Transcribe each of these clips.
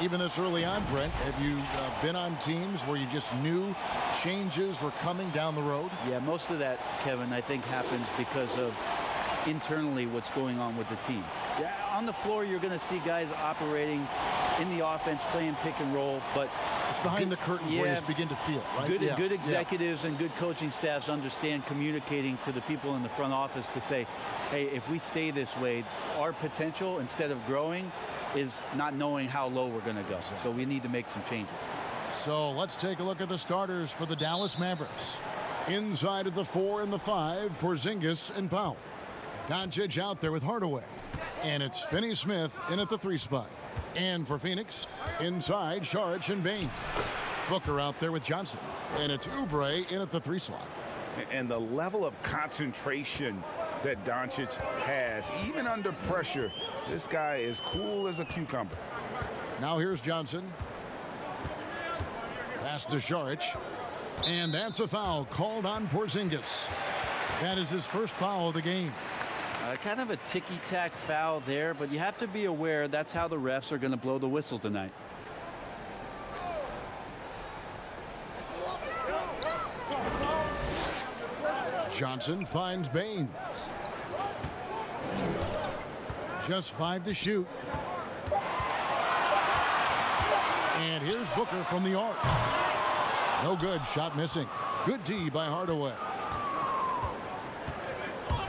Even this early on, Brent, have you been on teams where you just knew changes were coming down the road? Yeah, most of that, Kevin, I think happens because of internally what's going on with the team. Yeah, on the floor, you're going to see guys operating in the offense, playing pick and roll, but it's behind the curtains where you begin to feel, right? Good executives and good coaching staffs understand communicating to the people in the front office to say, hey, if we stay this way, our potential, instead of growing, is not knowing how low we're going to go. So we need to make some changes. So let's take a look at the starters for the Dallas Mavericks. Inside of the 4 and the 5, Porzingis and Powell. Doncic out there with Hardaway. And it's Finney-Smith in at the 3 spot. And for Phoenix, inside, Saric and Bain. Booker out there with Johnson. And it's Oubre in at the 3 slot. And the level of concentration that Doncic has, even under pressure, this guy is cool as a cucumber. Now here's Johnson. Pass to Saric. And that's a foul called on Porzingis. That is his first foul of the game. Kind of a ticky-tack foul there, but you have to be aware that's how the refs are going to blow the whistle tonight. Johnson finds Baines. Just 5 to shoot. And here's Booker from the arc. No good, shot missing. Good D by Hardaway.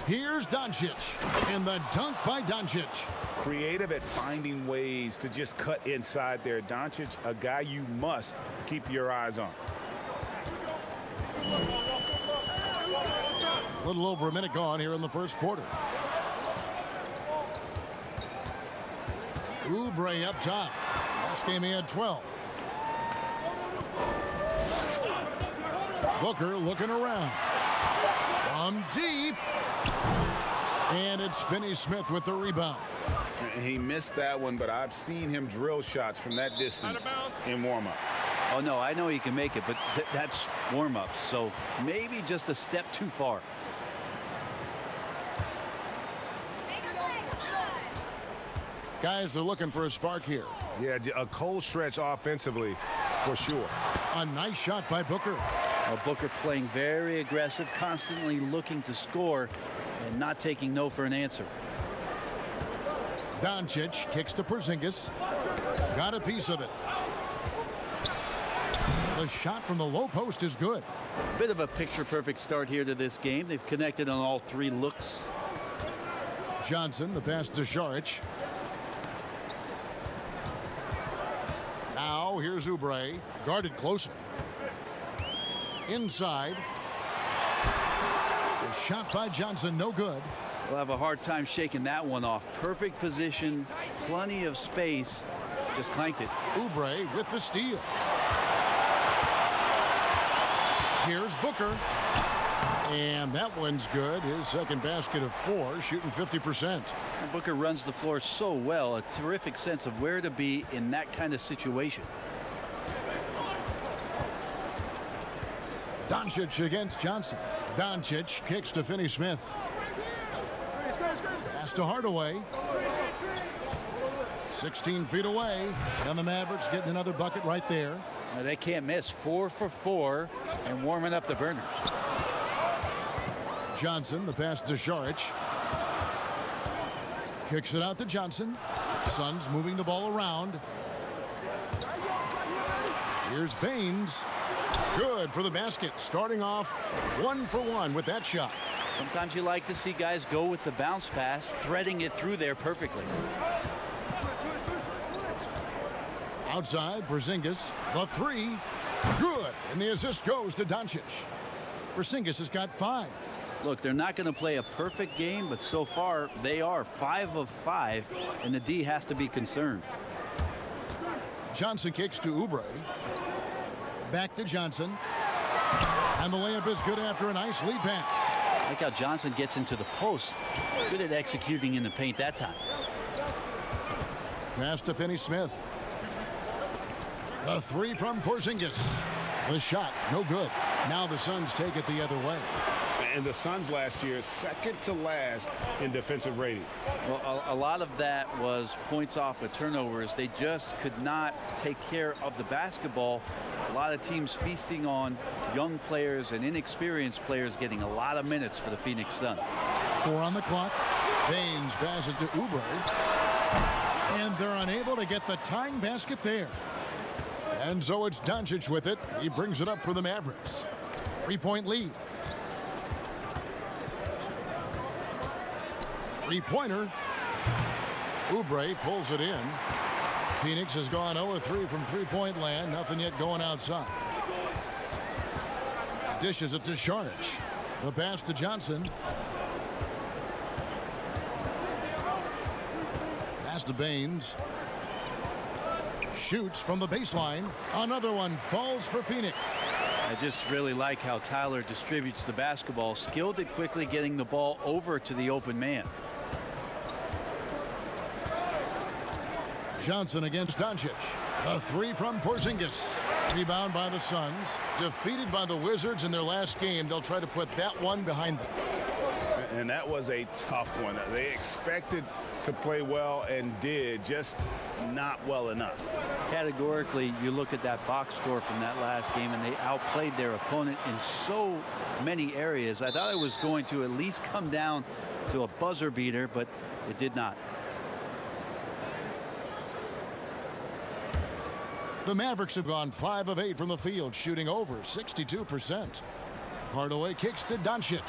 Here's Doncic, and the dunk by Doncic. Creative at finding ways to just cut inside there. Doncic, a guy you must keep your eyes on. A little over a minute gone here in the first quarter. Oubre up top. Last game he had 12. Booker looking around. From deep. And it's Finney-Smith with the rebound. He missed that one, but I've seen him drill shots from that distance in warm-up. Oh, no, I know he can make it, but that's warm-ups, so maybe just a step too far. Guys are looking for a spark here. Yeah, a cold stretch offensively, for sure. A nice shot by Booker. Booker playing very aggressive, constantly looking to score and not taking no for an answer. Doncic kicks to Porzingis. Got a piece of it. The shot from the low post is good. Bit of a picture-perfect start here to this game. They've connected on all 3 looks. Johnson, the pass to Saric. Now here's Oubre, guarded closely. Inside. The shot by Johnson, no good. We'll have a hard time shaking that one off. Perfect position, plenty of space. Just clanked it. Oubre with the steal. Here's Booker. And that one's good. His second basket of 4, shooting 50%. And Booker runs the floor so well. A terrific sense of where to be in that kind of situation. Doncic against Johnson. Doncic kicks to Finney-Smith. Pass to Hardaway. 16 feet away. And the Mavericks getting another bucket right there. Now they can't miss. 4 for 4 and warming up the burners. Johnson, the pass to Saric. Kicks it out to Johnson. Suns moving the ball around. Here's Baines. Good for the basket. Starting off 1 for 1 with that shot. Sometimes you like to see guys go with the bounce pass, threading it through there perfectly. Outside, Porzingis. The 3. Good. And the assist goes to Doncic. Porzingis has got 5. Look, they're not going to play a perfect game, but so far they are 5 of 5, and the D has to be concerned. Johnson kicks to Oubre. Back to Johnson. And the layup is good after a nice lead pass. Like how Johnson gets into the post. Good at executing in the paint that time. Pass to Finney-Smith. The 3 from Porzingis. The shot, no good. Now the Suns take it the other way. And the Suns last year, second to last in defensive rating. Well, a lot of that was points off of turnovers. They just could not take care of the basketball. A lot of teams feasting on young players and inexperienced players getting a lot of minutes for the Phoenix Suns. 4 on the clock. Baines passes to Oubre. And they're unable to get the tying basket there. And so it's Doncic with it. He brings it up for the Mavericks. 3-point lead. Three-pointer. Oubre pulls it in. Phoenix has gone 0-3 from three-point land. Nothing yet going outside. Dishes it to Saric. The pass to Johnson. Pass to Baines. Shoots from the baseline. Another one falls for Phoenix. I just really like how Tyler distributes the basketball, skilled at quickly getting the ball over to the open man. Johnson against Doncic. A 3 from Porzingis. Rebound by the Suns. Defeated by the Wizards in their last game. They'll try to put that one behind them. And that was a tough one. They expected to play well and did, just not well enough. Categorically, you look at that box score from that last game, and they outplayed their opponent in so many areas. I thought it was going to at least come down to a buzzer beater, but it did not. The Mavericks have gone 5 of 8 from the field, shooting over 62%. Hardaway kicks to Doncic.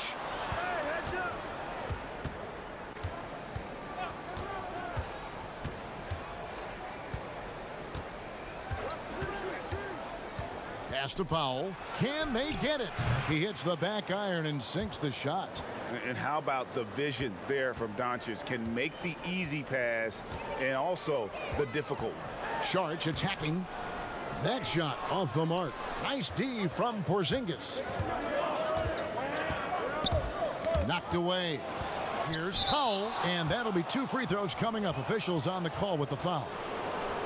Pass to Powell. Can they get it? He hits the back iron and sinks the shot. And how about the vision there from Doncic? Can make the easy pass and also the difficult. Saric attacking. That shot off the mark. Nice D from Porzingis. Knocked away. Here's Powell, and that'll be 2 free throws coming up. Officials on the call with the foul.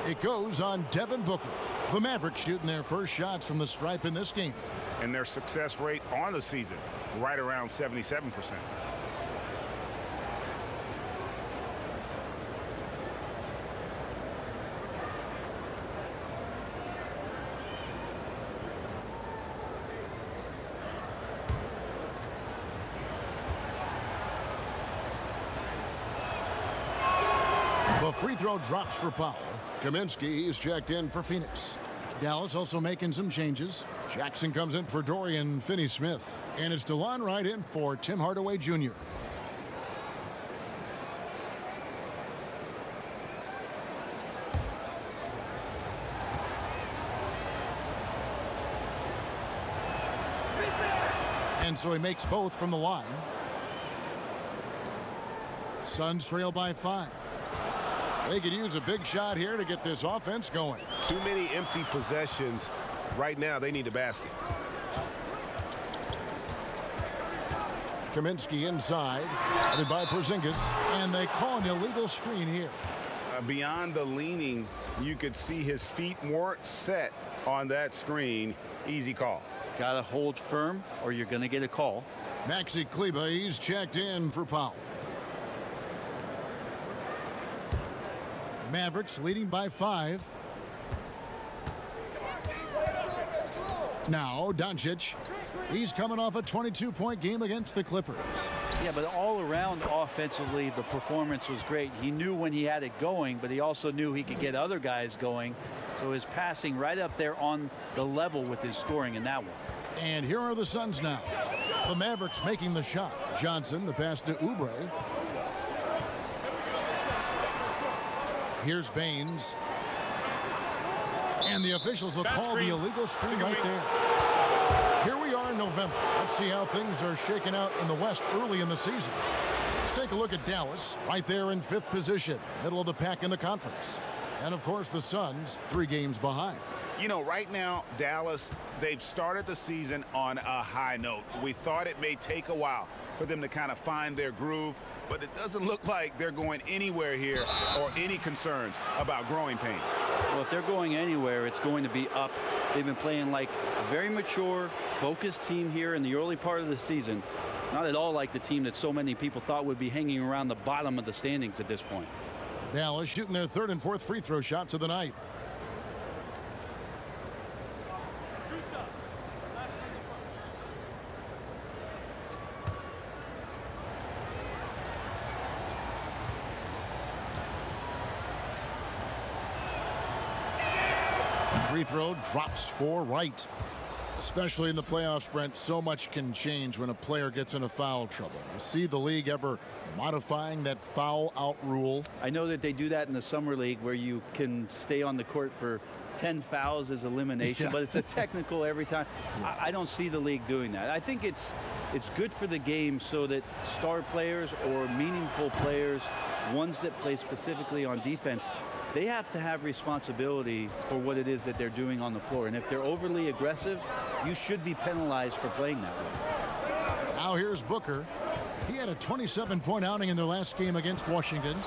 It goes on Devin Booker. The Mavericks shooting their first shots from the stripe in this game. And their success rate on the season, right around 77%. The free throw drops for Powell. Kaminsky is checked in for Phoenix. Dallas also making some changes. Jackson comes in for Dorian Finney-Smith. And it's DeLon Wright in for Tim Hardaway Jr. And so he makes both from the line. Suns trail by 5. They could use a big shot here to get this offense going. Too many empty possessions. Right now, they need a basket. Kaminsky inside, headed by Porzingis, and they call an illegal screen here. Beyond the leaning, you could see his feet weren't set on that screen. Easy call. Got to hold firm, or you're going to get a call. Maxi Kleber, he's checked in for Powell. Mavericks leading by 5. Now Doncic. He's coming off a 22-point game against the Clippers. Yeah, but all around offensively, the performance was great. He knew when he had it going, but he also knew he could get other guys going. So his passing right up there on the level with his scoring in that one. And here are the Suns now. The Mavericks making the shot. Johnson, the pass to Oubre. Here's Baines. And the officials will call the illegal screen right there. Here we are in November. Let's see how things are shaking out in the West early in the season. Let's take a look at Dallas, right there in 5th position, middle of the pack in the conference. And, of course, the Suns 3 games behind. You know, right now, Dallas, they've started the season on a high note. We thought it may take a while for them to kind of find their groove, but it doesn't look like they're going anywhere here or any concerns about growing pains. Well, if they're going anywhere, it's going to be up. They've been playing like a very mature, focused team here in the early part of the season. Not at all like the team that so many people thought would be hanging around the bottom of the standings at this point. Dallas shooting their third and fourth free throw shots of the night. Free throw drops for Wright. Especially in the playoffs, Brent, so much can change when a player gets into foul trouble. You see the league ever modifying that foul out rule? I know that they do that in the summer league where you can stay on the court for 10 fouls as elimination, but it's a technical every time. I don't see the league doing that. I think it's good for the game so that star players or meaningful players, ones that play specifically on defense, they have to have responsibility for what it is that they're doing on the floor. And if they're overly aggressive, you should be penalized for playing that way. Now here's Booker. He had a 27-point outing in their last game against Washington.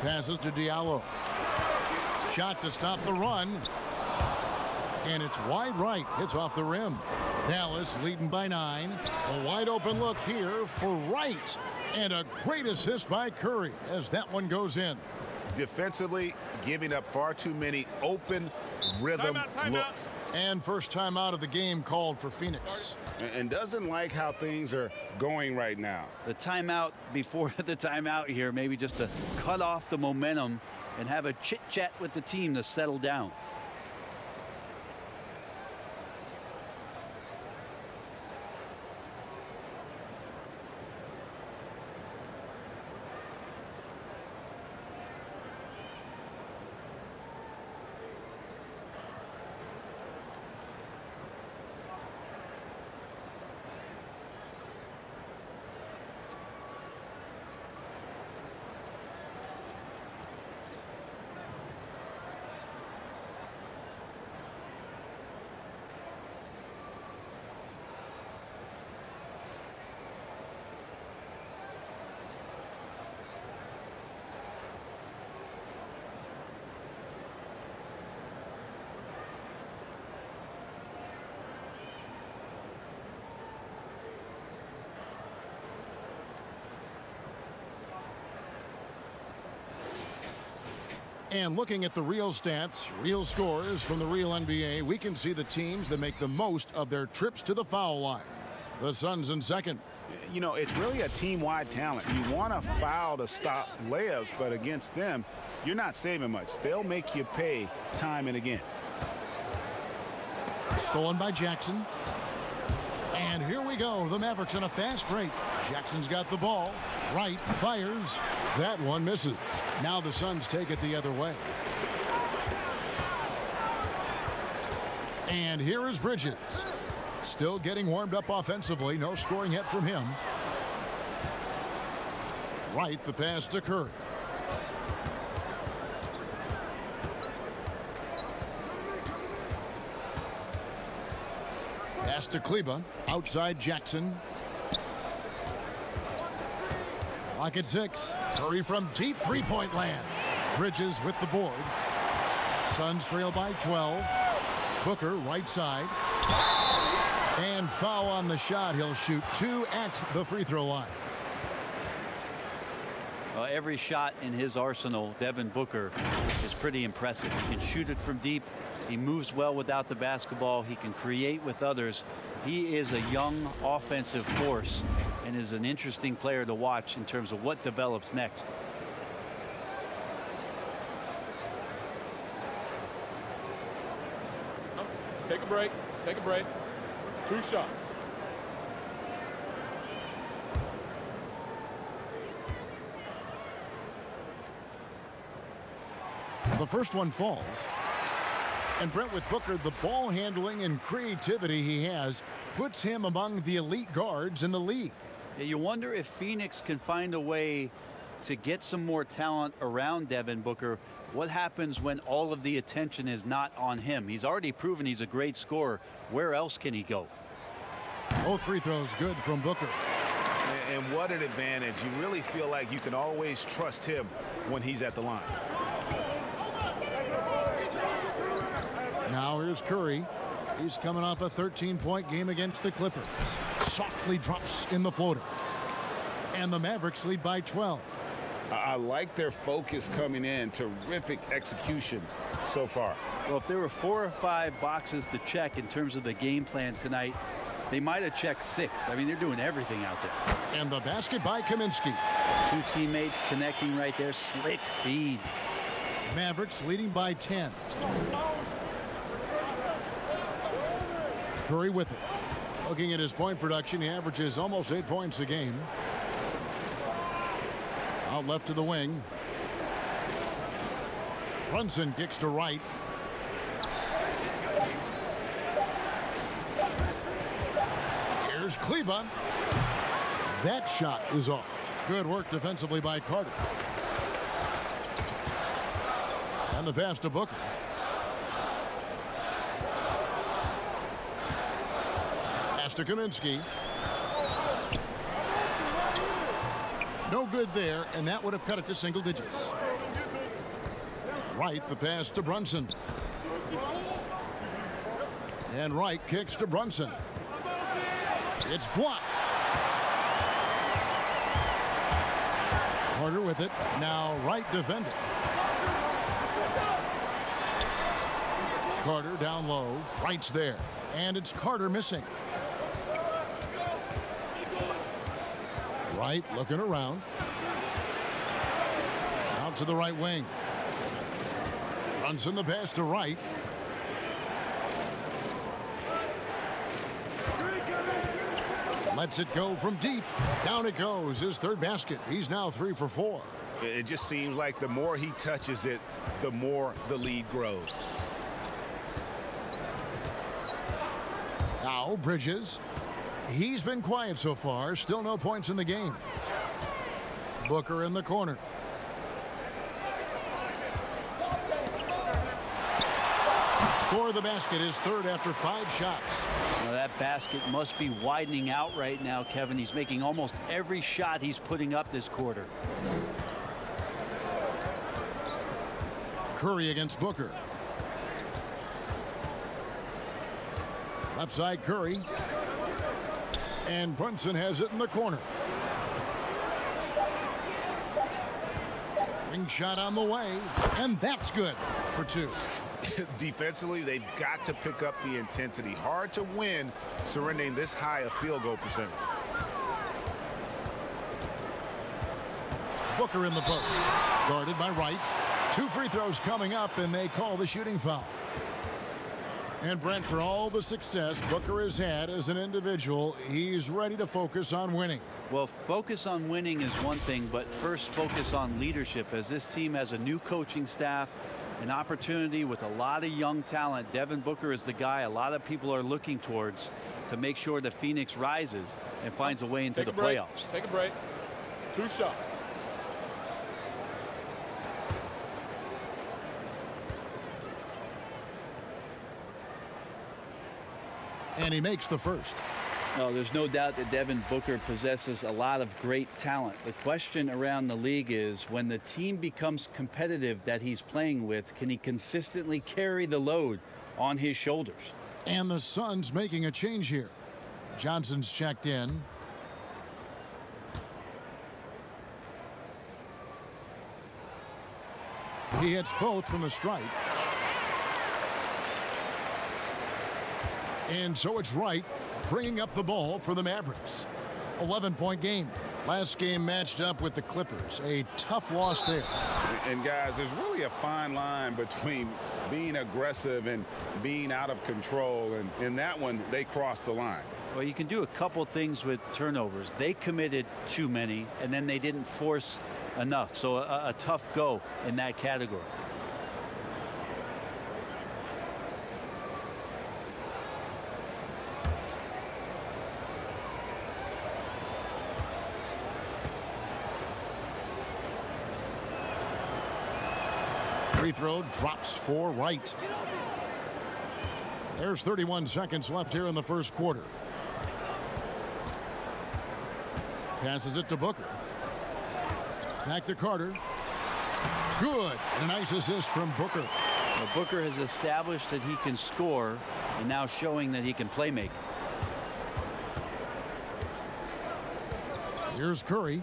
Passes to Diallo. Shot to stop the run. And it's wide right. Hits off the rim. Dallas leading by 9. A wide open look here for Wright. And a great assist by Curry as that one goes in. Defensively, giving up far too many open rhythm looks. And first time out of the game called for Phoenix. And doesn't like how things are going right now. The timeout before the timeout here, maybe just to cut off the momentum and have a chit-chat with the team to settle down. And looking at the real stats, real scores from the real NBA, we can see the teams that make the most of their trips to the foul line. The Suns in second. You know, it's really a team-wide talent. You want to foul to stop layups, but against them, you're not saving much. They'll make you pay time and again. Stolen by Jackson. And here we go. The Mavericks in a fast break. Jackson's got the ball. Wright fires. That one misses. Now the Suns take it the other way. And here is Bridges. Still getting warmed up offensively. No scoring yet from him. Wright, the pass to Curry. Pass to Kleba. Outside Jackson. Clock at 6. Curry from deep three-point land. Bridges with the board. Suns trail by 12. Booker right side. And foul on the shot. He'll shoot 2 at the free throw line. Every shot in his arsenal, Devin Booker, is pretty impressive. He can shoot it from deep. He moves well without the basketball. He can create with others. He is a young offensive force and is an interesting player to watch in terms of what develops next. Take a break. Take a break. 2 shots. The first one falls. And Brent, with Booker, the ball handling and creativity he has puts him among the elite guards in the league. You wonder if Phoenix can find a way to get some more talent around Devin Booker. What happens when all of the attention is not on him? He's already proven he's a great scorer. Where else can he go? Both free throws good from Booker. And what an advantage. You really feel like you can always trust him when he's at the line. Now here's Curry. He's coming off a 13-point game against the Clippers. Softly drops in the floater. And the Mavericks lead by 12. I like their focus coming in. Terrific execution so far. Well, if there were 4 or 5 boxes to check in terms of the game plan tonight, they might have checked 6. I mean, they're doing everything out there. And the basket by Kaminsky. 2 teammates connecting right there. Slick feed. Mavericks leading by 10. Curry with it. Looking at his point production, he averages almost 8 points a game. Out left to the wing. Brunson kicks to right. Here's Kleba. That shot is off. Good work defensively by Carter. And the pass to Booker. Pass to Kaminsky. No good there, and that would have cut it to single digits. Wright, the pass to Brunson. And Wright kicks to Brunson. It's blocked. Carter with it. Now Wright defending. Carter down low. Wright's there. And it's Carter missing. Wright looking around. Out to the right wing. Brunson the pass to Wright. Lets it go from deep. Down it goes. His 3rd basket. He's now 3 for 4. It just seems like the more he touches it, the more the lead grows. Now Bridges. He's been quiet so far. Still no points in the game. Booker in the corner. Score the basket, his 3rd after 5 shots. Well, that basket must be widening out right now, Kevin. He's making almost every shot he's putting up this quarter. Curry against Booker. Left side Curry. And Brunson has it in the corner. Ring shot on the way. And that's good for 2. Defensively, they've got to pick up the intensity. Hard to win surrendering this high a field goal percentage. Booker in the post. Guarded by Wright. 2 free throws coming up, and they call the shooting foul. And Brent, for all the success Booker has had as an individual, he's ready to focus on winning. Well, focus on winning is one thing, but first focus on leadership, as this team has a new coaching staff, an opportunity with a lot of young talent. Devin Booker is the guy a lot of people are looking towards to make sure that Phoenix rises and finds a way into the playoffs. Take a break. 2 shots. And he makes the first. No, there's no doubt that Devin Booker possesses a lot of great talent. The question around the league is, when the team becomes competitive that he's playing with, can he consistently carry the load on his shoulders? And the Suns making a change here. Johnson's checked in. He hits both from the stripe. And so it's Wright bringing up the ball for the Mavericks. 11-point game. Last game matched up with the Clippers. A tough loss there. And guys, there's really a fine line between being aggressive and being out of control. And in that one, they crossed the line. Well, you can do a couple things with turnovers. They committed too many, and then they didn't force enough. So a tough go in that category. Free throw drops for Wright. There's 31 seconds left here in the first quarter. Passes it to Booker. Back to Carter. Good. And a nice assist from Booker. Well, Booker has established that he can score and now showing that he can play make. Here's Curry.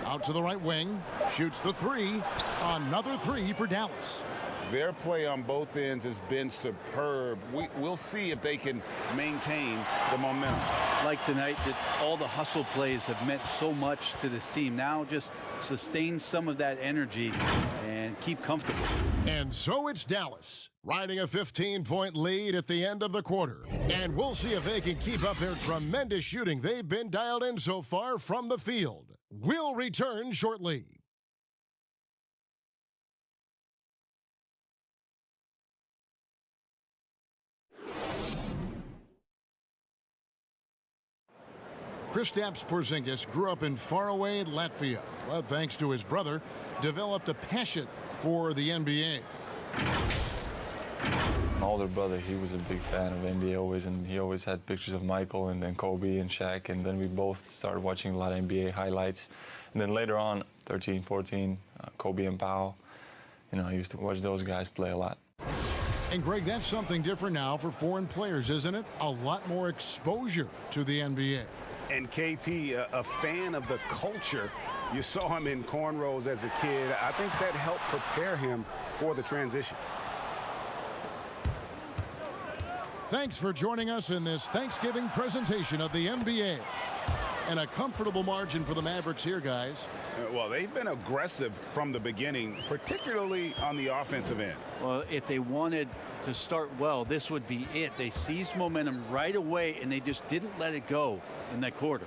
Out to the right wing. Shoots the three. Another three for Dallas. Their play on both ends has been superb. We'll see if they can maintain the momentum. Like tonight, that all the hustle plays have meant so much to this team. Now just sustain some of that energy and keep comfortable. And so it's Dallas, riding a 15-point lead at the end of the quarter. And we'll see if they can keep up their tremendous shooting they've been dialed in so far from the field. We'll return shortly. Kristaps Porzingis grew up in faraway Latvia, but thanks to his brother, developed a passion for the NBA. My older brother, he was a big fan of NBA always, and he always had pictures of Michael and then Kobe and Shaq, and then we both started watching a lot of NBA highlights. And then later on, 13, 14, Kobe and Powell, you know, I used to watch those guys play a lot. And Greg, that's something different now for foreign players, isn't it? A lot more exposure to the NBA. And KP, a fan of the culture. You saw him in cornrows as a kid. I think that helped prepare him for the transition. Thanks for joining us in this Thanksgiving presentation of the NBA. And a comfortable margin for the Mavericks here, guys. Well, they've been aggressive from the beginning, particularly on the offensive end. Well, if they wanted to start well, this would be it. They seized momentum right away, and they just didn't let it go in that quarter.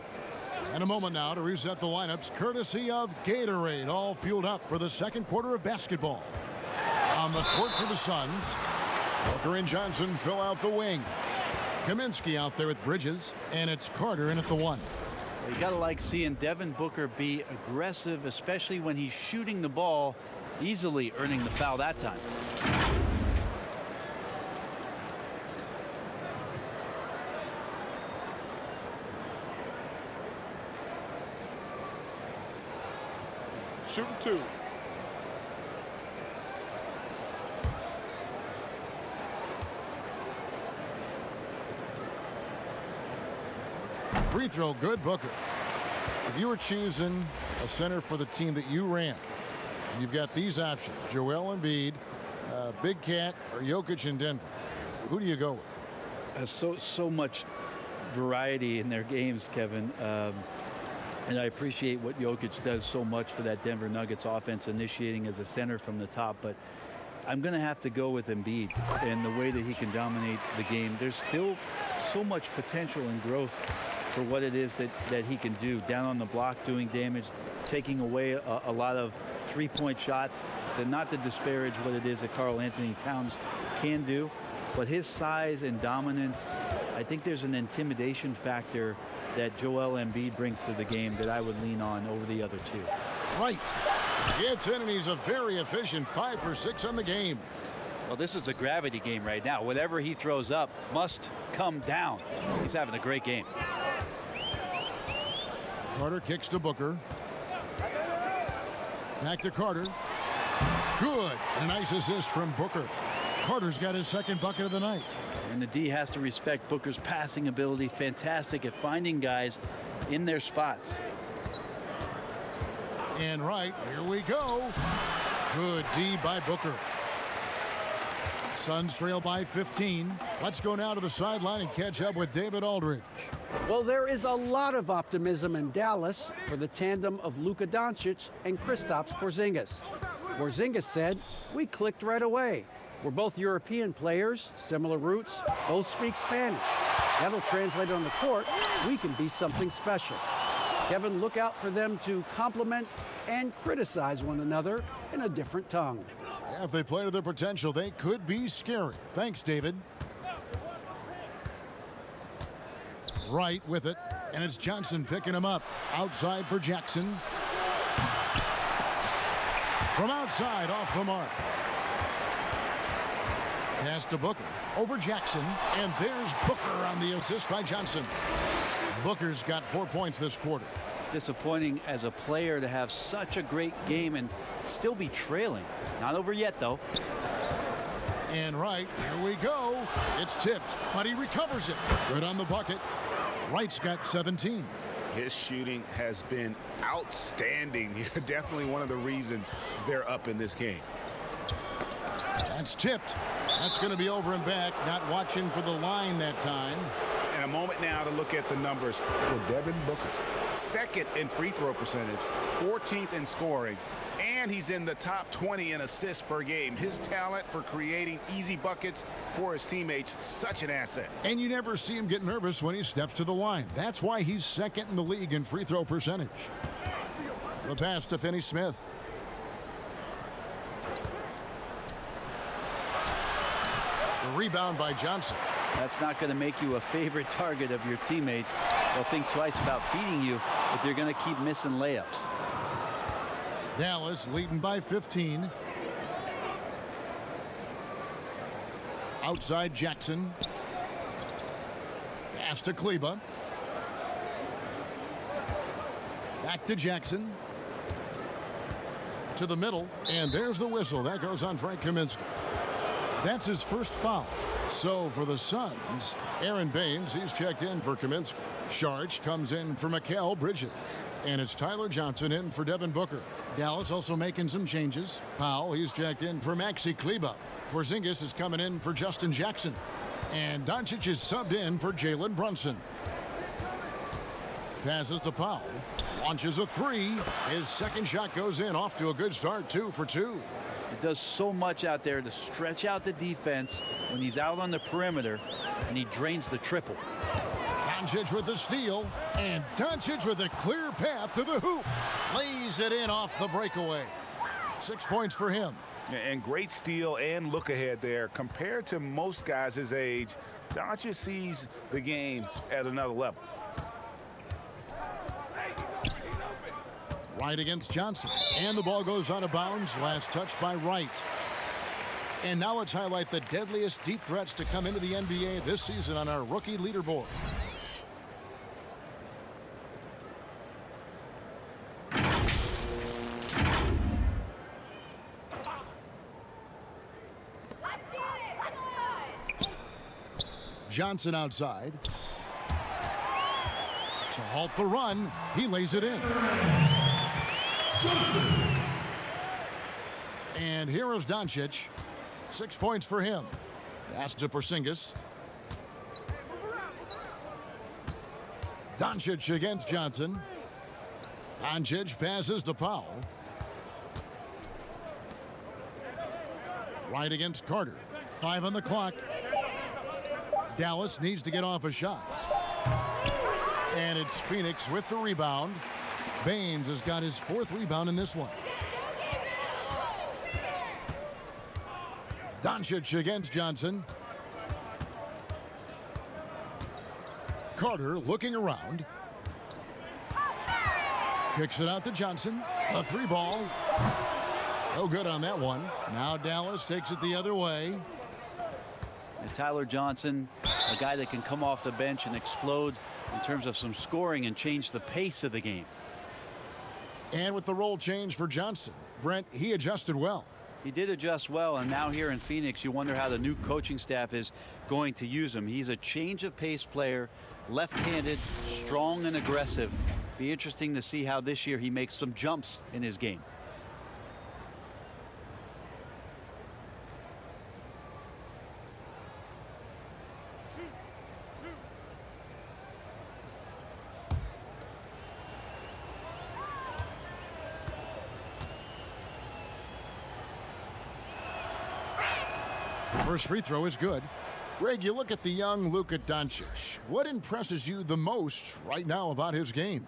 And a moment now to reset the lineups, courtesy of Gatorade, all fueled up for the second quarter of basketball. On the court for the Suns, Booker and Johnson fill out the wing. Kaminsky out there with Bridges, and it's Carter in at the one. You gotta like seeing Devin Booker be aggressive, especially when he's shooting the ball, easily earning the foul that time. Shooting two. Free throw good, Booker. If you were choosing a center for the team that you ran, you've got these options: Joel Embiid, Big Cat, or Jokic in Denver. Who do you go with? So much variety in their games, Kevin. And I appreciate what Jokic does so much for that Denver Nuggets offense, initiating as a center from the top. But I'm going to have to go with Embiid and the way that he can dominate the game. There's still so much potential and growth for what it is that he can do. Down on the block, doing damage, taking away a lot of three-point shots. And not to disparage what it is that Karl Anthony Towns can do, but his size and dominance, I think there's an intimidation factor that Joel Embiid brings to the game that I would lean on over the other two. Right. Gets in, and he's a very efficient 5 for 6 on the game. Well, this is a gravity game right now. Whatever he throws up must come down. He's having a great game. Carter kicks to Booker. Back to Carter. Good. A nice assist from Booker. Carter's got his second bucket of the night. And the D has to respect Booker's passing ability. Fantastic at finding guys in their spots. And right, here we go. Good D by Booker. Suns trail by 15. Let's go now to the sideline and catch up with David Aldridge. Well, there is a lot of optimism in Dallas for the tandem of Luka Doncic and Kristaps Porzingis. Porzingis said, "We clicked right away. We're both European players, similar roots, both speak Spanish. That'll translate on the court. We can be something special." Kevin, look out for them to compliment and criticize one another in a different tongue. Yeah, if they play to their potential, they could be scary. Thanks, David. Right with it, and it's Johnson picking him up. Outside for Jackson. From outside, off the mark. Pass to Booker. Over Jackson, and there's Booker on the assist by Johnson. Booker's got 4 points this quarter. Disappointing as a player to have such a great game and still be trailing. Not over yet, though. And right, here we go. It's tipped, but he recovers it. Good on the bucket. Wright's got 17. His shooting has been outstanding here. Definitely one of the reasons they're up in this game. That's tipped. That's going to be over and back. Not watching for the line that time. And a moment now to look at the numbers for Devin Booker. Second in free throw percentage, 14th in scoring, and he's in the top 20 in assists per game. His talent for creating easy buckets for his teammates, such an asset. And you never see him get nervous when he steps to the line. That's why he's second in the league in free throw percentage. The pass to Finney Smith. The rebound by Johnson. That's not going to make you a favorite target of your teammates. They'll think twice about feeding you if you're going to keep missing layups. Dallas leading by 15. Outside Jackson. Pass to Kleba. Back to Jackson. To the middle. And there's the whistle. That goes on Frank Kaminsky. That's his first foul. So for the Suns, Aaron Baines, he's checked in for Kaminsky. Sharch comes in for Mikal Bridges. And it's Tyler Johnson in for Devin Booker. Dallas also making some changes. Powell, he's checked in for Maxi Kleba. Porzingis is coming in for Justin Jackson. And Doncic is subbed in for Jalen Brunson. Passes to Powell. Launches a three. His second shot goes in. Off to a good start, 2 for 2. It does so much out there to stretch out the defense when he's out on the perimeter, and he drains the triple. Doncic with the steal, and Doncic with a clear path to the hoop. Lays it in off the breakaway. 6 points for him. And great steal and look ahead there. Compared to most guys his age, Doncic sees the game at another level. Wright against Johnson. And the ball goes out of bounds. Last touch by Wright. And now let's highlight the deadliest deep threats to come into the NBA this season on our rookie leaderboard. Johnson outside. To halt the run, he lays it in. Johnson. And here is Doncic. 6 points for him. Pass to Porzingis. Doncic against Johnson. Doncic passes to Powell. Wright against Carter. 5 on the clock. Dallas needs to get off a shot. And it's Phoenix with the rebound. Baines has got his 4th rebound in this one. Doncic against Johnson. Carter looking around. Kicks it out to Johnson. A 3-ball. No good on that one. Now Dallas takes it the other way. And Tyler Johnson, a guy that can come off the bench and explode in terms of some scoring and change the pace of the game. And with the role change for Johnson, Brent, he adjusted well. He did adjust well, and now here in Phoenix, you wonder how the new coaching staff is going to use him. He's a change of pace player, left-handed, strong and aggressive. Be interesting to see how this year he makes some jumps in his game. First free throw is good. Greg, you look at the young Luka Doncic. What impresses you the most right now about his game?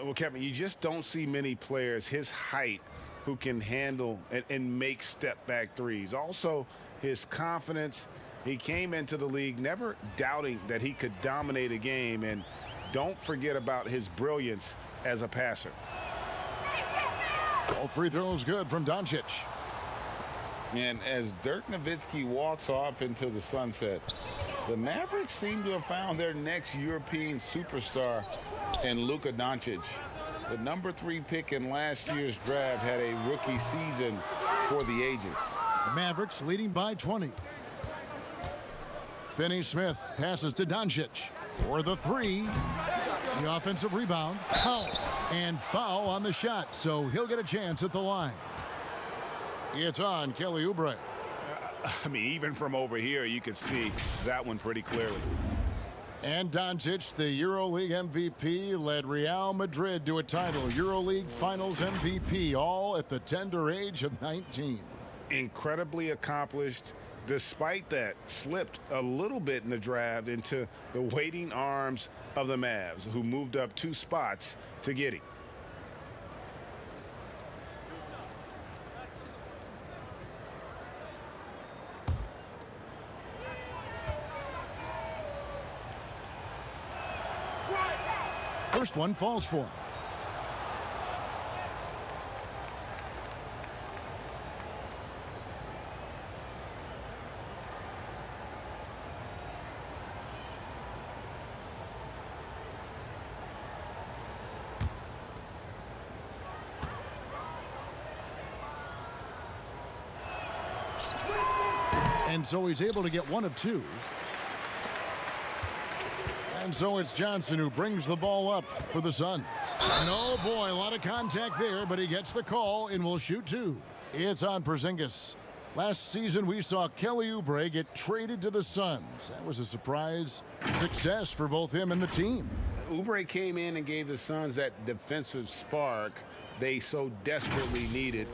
Well, Kevin, you just don't see many players his height who can handle and make step-back threes. Also, his confidence. He came into the league never doubting that he could dominate a game. And don't forget about his brilliance as a passer. All free throws good from Doncic. And as Dirk Nowitzki walks off into the sunset, The Mavericks seem to have found their next European superstar in Luka Doncic. The number 3 pick in last year's draft had a rookie season for the ages. Mavericks leading by 20. Finney-Smith passes to Doncic for the 3. The offensive rebound. And foul on the shot, so he'll get a chance at the line. It's on Kelly Oubre. I mean, even from over here, you could see that one pretty clearly. And Doncic, the EuroLeague MVP, led Real Madrid to a title. EuroLeague Finals MVP, all at the tender age of 19. Incredibly accomplished. Despite that, slipped a little bit in the draft into the waiting arms of the Mavs, who moved up 2 spots to get him. First one falls for him. And so he's able to get 1 of 2. And so it's Johnson who brings the ball up for the Suns. And oh boy, a lot of contact there, but he gets the call and will shoot 2. It's on Porzingis. Last season we saw Kelly Oubre get traded to the Suns. That was a surprise success for both him and the team. Oubre came in and gave the Suns that defensive spark they so desperately needed.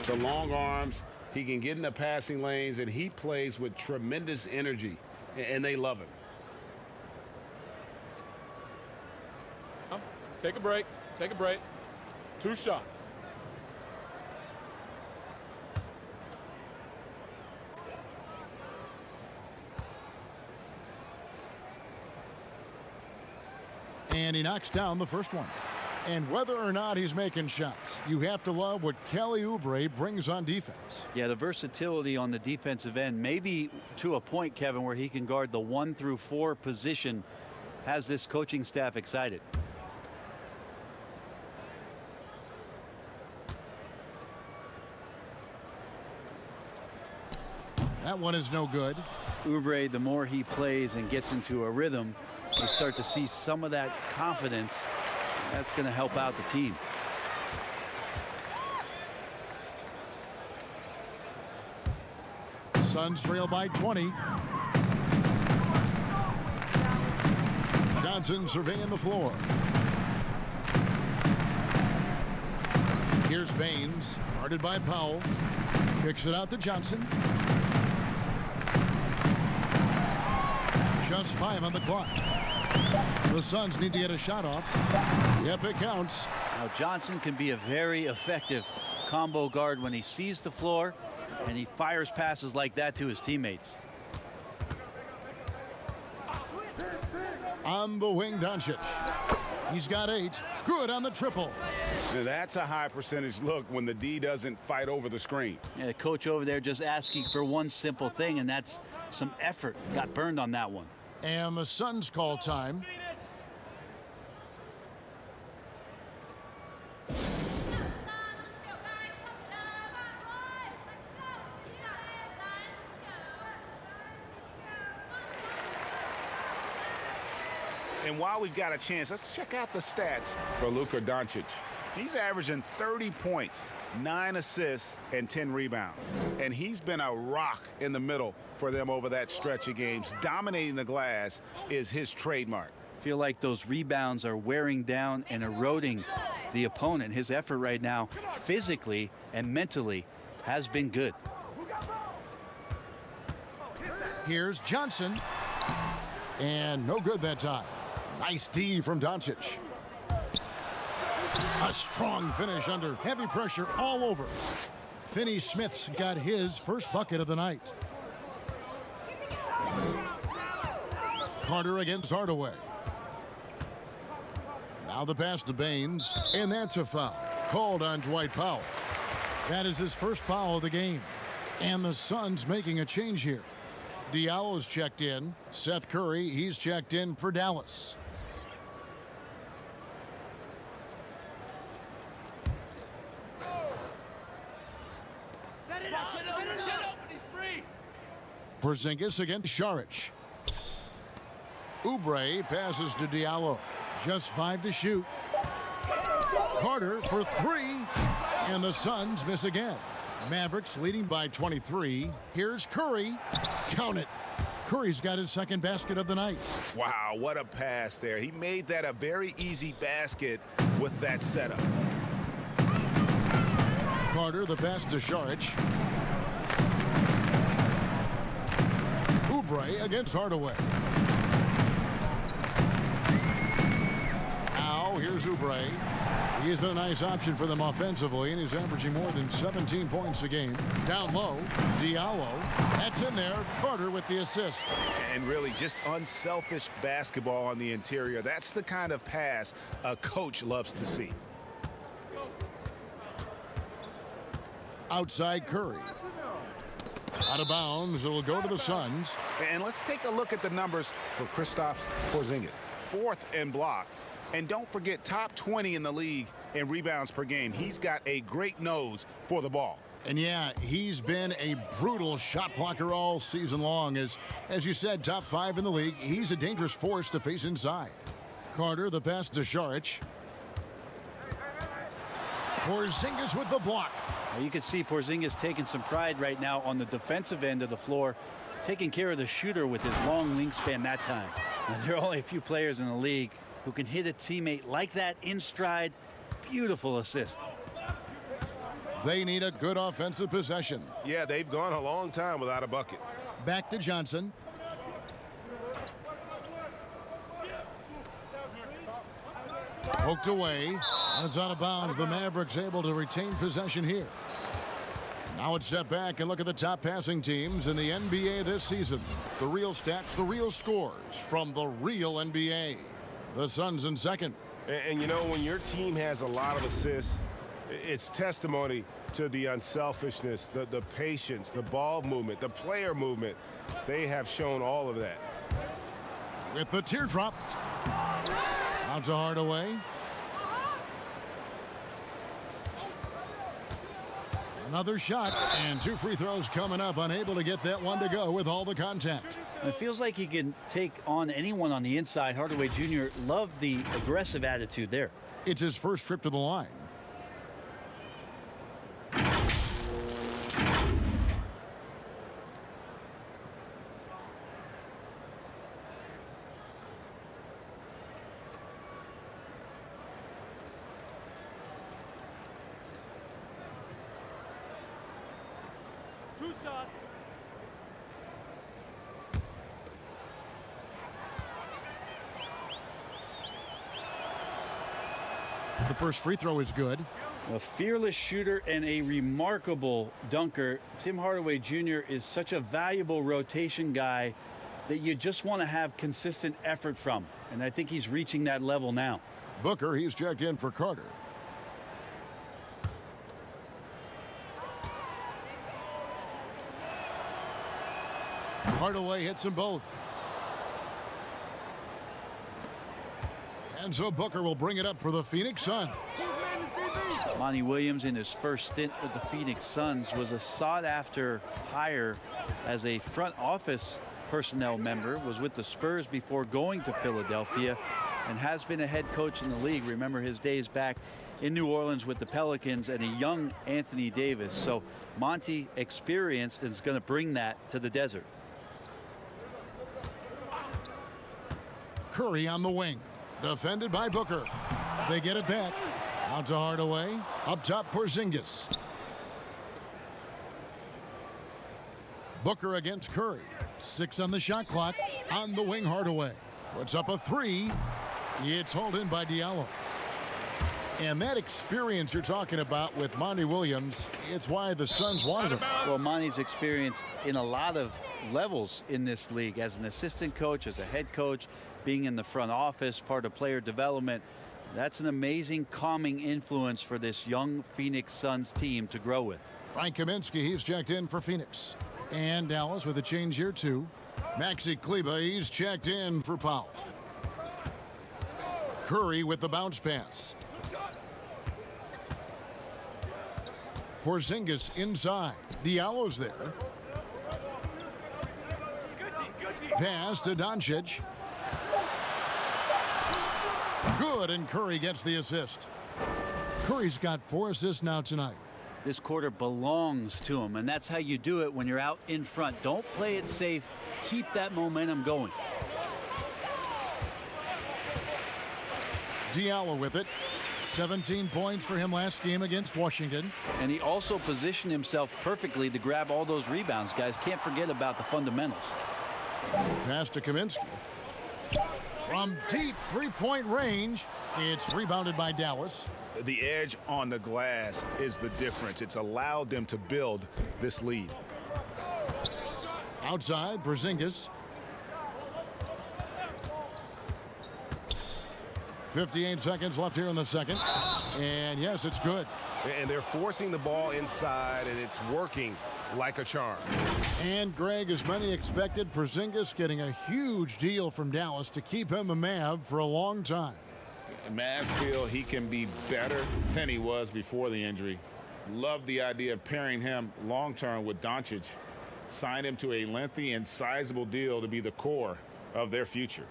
The long arms, he can get in the passing lanes, and he plays with tremendous energy, and they love him. Take a break. Take a break. 2 shots. And he knocks down the first one. And whether or not he's making shots, you have to love what Kelly Oubre brings on defense. Yeah, the versatility on the defensive end, maybe to a point, Kevin, where he can guard the 1 through 4 position, has this coaching staff excited. That one is no good. Oubre, the more he plays and gets into a rhythm, you start to see some of that confidence. That's going to help out the team. Suns trail by 20. Johnson surveying the floor. Here's Baines, guarded by Powell. Kicks it out to Johnson. Just 5 on the clock. The Suns need to get a shot off. Yep, it counts. Now Johnson can be a very effective combo guard when he sees the floor and he fires passes like that to his teammates. On the wing, Doncic. He's got 8. Good on the triple. Now that's a high percentage look when the D doesn't fight over the screen. Yeah, the coach over there just asking for one simple thing, and that's some effort. Got burned on that one. And the Suns call time. And while we've got a chance, let's check out the stats for Luka Doncic. He's averaging 30 points, 9 assists, and 10 rebounds. And he's been a rock in the middle for them over that stretch of games. Dominating the glass is his trademark. Feel like those rebounds are wearing down and eroding the opponent. His effort right now, physically and mentally, has been good. Here's Johnson. And no good that time. Nice D from Doncic. A strong finish under heavy pressure all over. Finney-Smith's got his first bucket of the night. Carter against Hardaway. Now the pass to Baines, and that's a foul called on Dwight Powell. That is his first foul of the game. And the Suns making a change here. Diallo's checked in. Seth Curry, he's checked in for Dallas. Porzingis against Šarić. Oubre passes to Diallo. Just 5 to shoot. Carter for 3. And the Suns miss again. Mavericks leading by 23. Here's Curry. Count it. Curry's got his second basket of the night. Wow, what a pass there. He made that a very easy basket with that setup. Carter, the pass to Šarić. Oubre against Hardaway. Now here's Oubre. He's been a nice option for them offensively, and he's averaging more than 17 points a game. Down low, Diallo. That's in there. Carter with the assist. And really just unselfish basketball on the interior. That's the kind of pass a coach loves to see. Outside Curry. Out of bounds. It'll go to the Suns. And let's take a look at the numbers for Kristaps Porzingis. 4th in blocks. And don't forget, top 20 in the league in rebounds per game. He's got a great nose for the ball. And yeah, he's been a brutal shot blocker all season long. As you said, top 5 in the league. He's a dangerous force to face inside. Carter, the pass to Šarić. Porzingis with the block. You can see Porzingis taking some pride right now on the defensive end of the floor, taking care of the shooter with his long wingspan that time. Now, there are only a few players in the league who can hit a teammate like that in stride. Beautiful assist. They need a good offensive possession. Yeah, they've gone a long time without a bucket. Back to Johnson. Poked away. And it's out of bounds. The Mavericks able to retain possession here. Now it's set back and look at the top passing teams in the NBA this season. The real stats, the real scores from the real NBA. The Suns in second. And you know, when your team has a lot of assists, it's testimony to the unselfishness, the patience, the ball movement, the player movement. They have shown all of that. With the teardrop. Out to Hardaway. Another shot, and 2 free throws coming up. Unable to get that one to go with all the contact. It feels like he can take on anyone on the inside. Hardaway Jr. loved the aggressive attitude there. It's his first trip to the line. The first free throw is good. A fearless shooter and a remarkable dunker. Tim Hardaway Jr. is such a valuable rotation guy that you just want to have consistent effort from. And I think he's reaching that level now. Booker, he's checked in for Carter. Hardaway hits them both. And so Booker will bring it up for the Phoenix Suns. Monty Williams, in his first stint with the Phoenix Suns, was a sought-after hire as a front office personnel member, was with the Spurs before going to Philadelphia, and has been a head coach in the league. Remember his days back in New Orleans with the Pelicans and a young Anthony Davis. So Monty, experienced, and is going to bring that to the desert. Curry on the wing. Defended by Booker. They get it back. Out to Hardaway. Up top, Porzingis. Booker against Curry. 6 on the shot clock. On the wing, Hardaway. Puts up a 3. It's hauled in by Diallo. And that experience you're talking about with Monty Williams, it's why the Suns wanted him. Well, Monty's experience in a lot of levels in this league, as an assistant coach, as a head coach, being in the front office, part of player development. That's an amazing calming influence for this young Phoenix Suns team to grow with. Frank Kaminsky, he's checked in for Phoenix. And Dallas with a change here too. Maxi Kleba, he's checked in for Powell. Curry with the bounce pass. Porzingis inside. Diallo's there. Pass to Doncic. Good, and Curry gets the assist. Curry's got 4 assists now tonight. This quarter belongs to him, and that's how you do it when you're out in front. Don't play it safe. Keep that momentum going. Diallo with it. 17 points for him last game against Washington. And he also positioned himself perfectly to grab all those rebounds. Guys, can't forget about the fundamentals. Pass to Kaminsky. From deep three-point range, it's rebounded by Dallas. The edge on the glass is the difference. It's allowed them to build this lead. Outside, Porzingis. 58 seconds left here in the second. And yes, it's good. And they're forcing the ball inside, and it's working like a charm. And Greg, as many expected, Porzingis getting a huge deal from Dallas to keep him a Mav for a long time. Mavs feel he can be better than he was before the injury. Love the idea of pairing him long-term with Doncic. Signed him to a lengthy and sizable deal to be the core of their future.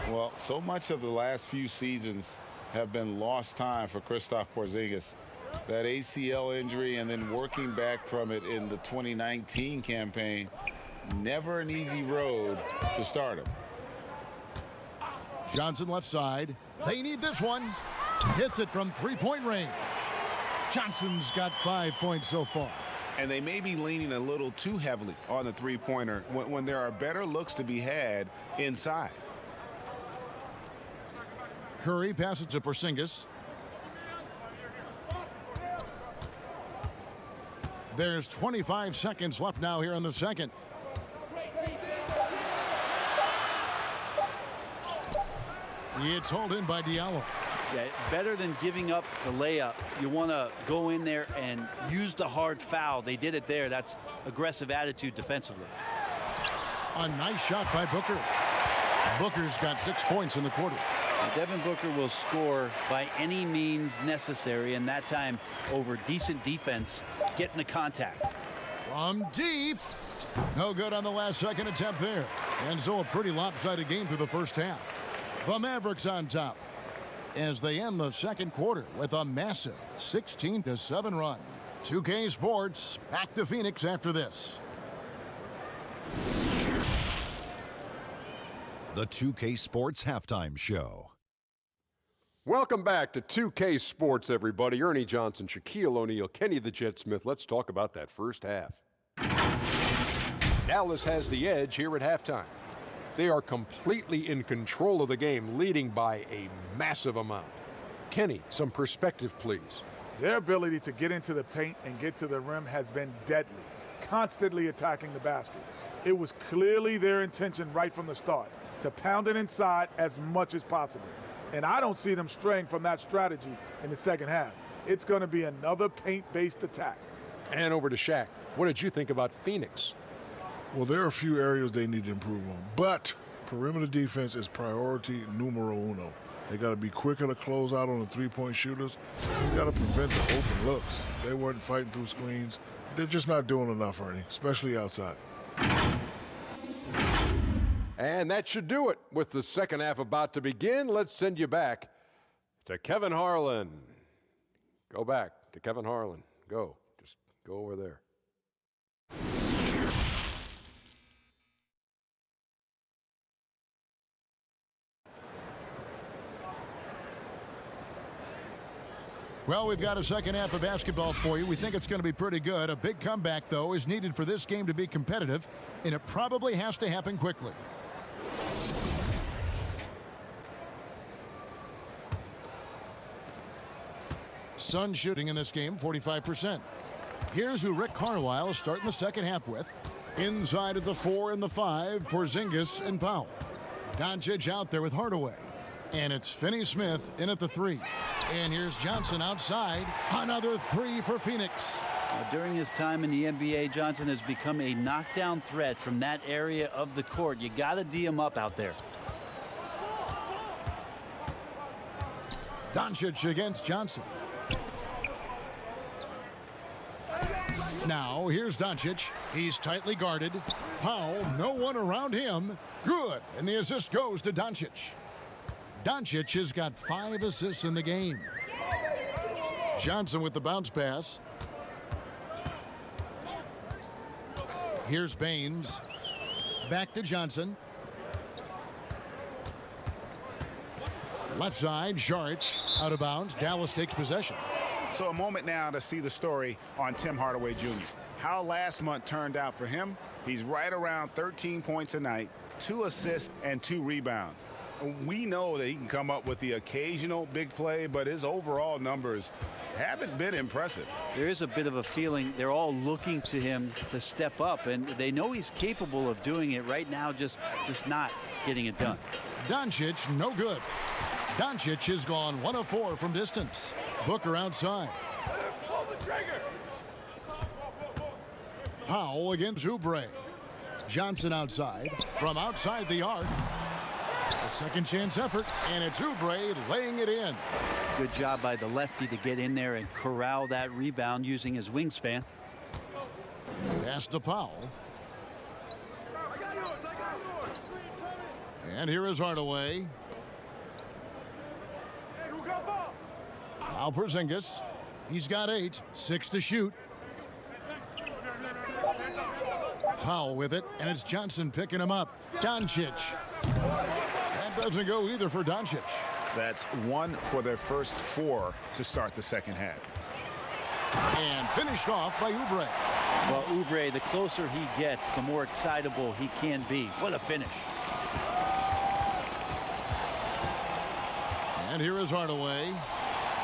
Well, so much of the last few seasons have been lost time for Kristaps Porzingis. That ACL injury and then working back from it in the 2019 campaign, never an easy road to start him. Johnson left side. They need this one. Hits it from three-point range. Johnson's got 5 points so far. And they may be leaning a little too heavily on the three-pointer when there are better looks to be had inside. Curry passes to Porzingis. There's 25 seconds left now here in the second. It's hauled in by Diallo. Yeah, better than giving up the layup. You want to go in there and use the hard foul. They did it there. That's aggressive attitude defensively. A nice shot by Booker. Booker's got 6 points in the quarter. Devin Booker will score by any means necessary, and that time over decent defense, getting the contact. From deep. No good on the last second attempt there. And so a pretty lopsided game through the first half. The Mavericks on top as they end the second quarter with a massive 16-7 run. 2K Sports back to Phoenix after this. The 2K Sports Halftime Show. Welcome back to 2K Sports, everybody. Ernie Johnson, Shaquille O'Neal, Kenny the Jet Smith. Let's talk about that first half. Dallas has the edge here at halftime. They are completely in control of the game, leading by a massive amount. Kenny, some perspective, please. Their ability to get into the paint and get to the rim has been deadly, constantly attacking the basket. It was clearly their intention right from the start to pound it inside as much as possible. And I don't see them straying from that strategy in the second half. It's going to be another paint-based attack. And over to Shaq. What did you think about Phoenix? Well, there are a few areas they need to improve on, but perimeter defense is priority numero uno. They got to be quicker to close out on the three-point shooters. They got to prevent the open looks. They weren't fighting through screens. They're just not doing enough, Ernie, especially outside. And that should do it. With the second half about to begin, let's send you back to Kevin Harlan. Go back to Kevin Harlan. Go. Just go over there. Well, we've got a second half of basketball for you. We think it's going to be pretty good. A big comeback, though, is needed for this game to be competitive, and it probably has to happen quickly. Sun shooting in this game, 45%. Here's who Rick Carlisle is starting the second half with. Inside of the 4 and the 5, Porzingis and Powell. Doncic out there with Hardaway. And it's Finney-Smith in at the 3. And here's Johnson outside. Another 3 for Phoenix. During his time in the NBA, Johnson has become a knockdown threat from that area of the court. You got to D him up out there. Doncic against Johnson. Now here's Doncic. He's tightly guarded. Powell, no one around him. Good. And the assist goes to Doncic. Doncic has got 5 assists in the game. Johnson with the bounce pass. Here's Baines. Back to Johnson. Left side, Saric out of bounds. Dallas takes possession. So a moment now to see the story on Tim Hardaway Jr. How last month turned out for him. He's right around 13 points a night, 2 assists and 2 rebounds. We know that he can come up with the occasional big play, but his overall numbers haven't been impressive. There is a bit of a feeling they're all looking to him to step up, and they know he's capable of doing it right now, just not getting it done. Doncic, no good. Doncic has gone 1 of 4 from distance. Booker outside. Powell against Oubre. Johnson outside. From outside the arc. A second chance effort, and it's Oubre laying it in. Good job by the lefty to get in there and corral that rebound using his wingspan. Pass to Powell. And here is Hardaway. Now Porzingis. He's got 8, 6 to shoot. Powell with it, and it's Johnson picking him up. Doncic. That doesn't go either for Doncic. That's 1 for their first 4 to start the second half. And finished off by Oubre. Well, Oubre, the closer he gets, the more excitable he can be. What a finish. And here is Hardaway.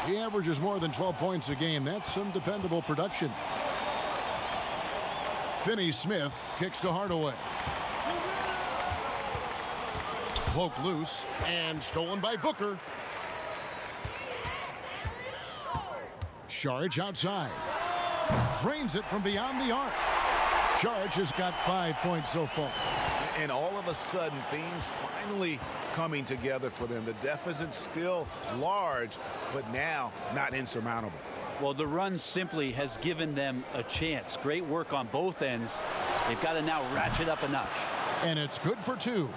He averages more than 12 points a game. That's some dependable production. Finney-Smith kicks to Hardaway. Poked loose and stolen by Booker. Saric outside. Drains it from beyond the arc. Saric has got 5 points so far. And all of a sudden, things finally coming together for them. The deficit's still large, but now not insurmountable. Well, the run simply has given them a chance. Great work on both ends. They've got to now ratchet up a notch. And it's good for 2.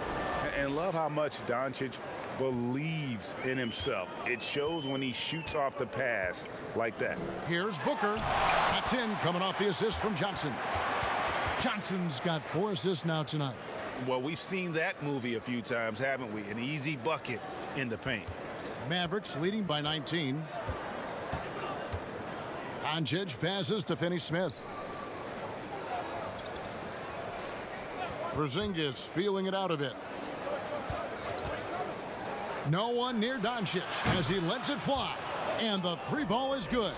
And love how much Doncic believes in himself. It shows when he shoots off the pass like that. Here's Booker. That's in, coming off the assist from Johnson. Johnson's got 4 assists now tonight. Well, we've seen that movie a few times, haven't we? An easy bucket in the paint. Mavericks leading by 19. Doncic passes to Finney-Smith. Porzingis feeling it out a bit. No one near Doncic as he lets it fly. And the 3 ball is good.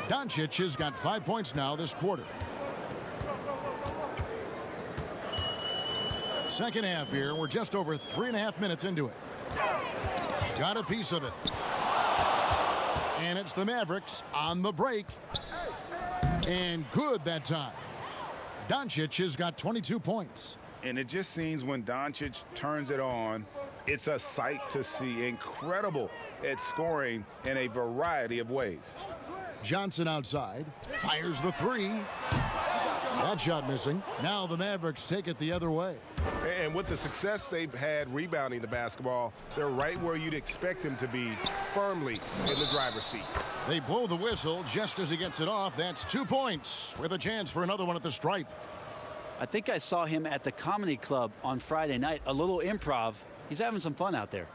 Doncic has got 5 points now this quarter. Second half here. We're just over 3.5 minutes into it. Got a piece of it. And it's the Mavericks on the break. And good that time. Doncic has got 22 points. And it just seems when Doncic turns it on, it's a sight to see. Incredible at scoring in a variety of ways. Johnson outside. Fires the 3. That shot missing. Now the Mavericks take it the other way. And with the success they've had rebounding the basketball, they're right where you'd expect them to be, firmly in the driver's seat. They blow the whistle just as he gets it off. That's 2 points with a chance for another one at the stripe. I think I saw him at the Comedy Club on Friday night. A little improv. He's having some fun out there.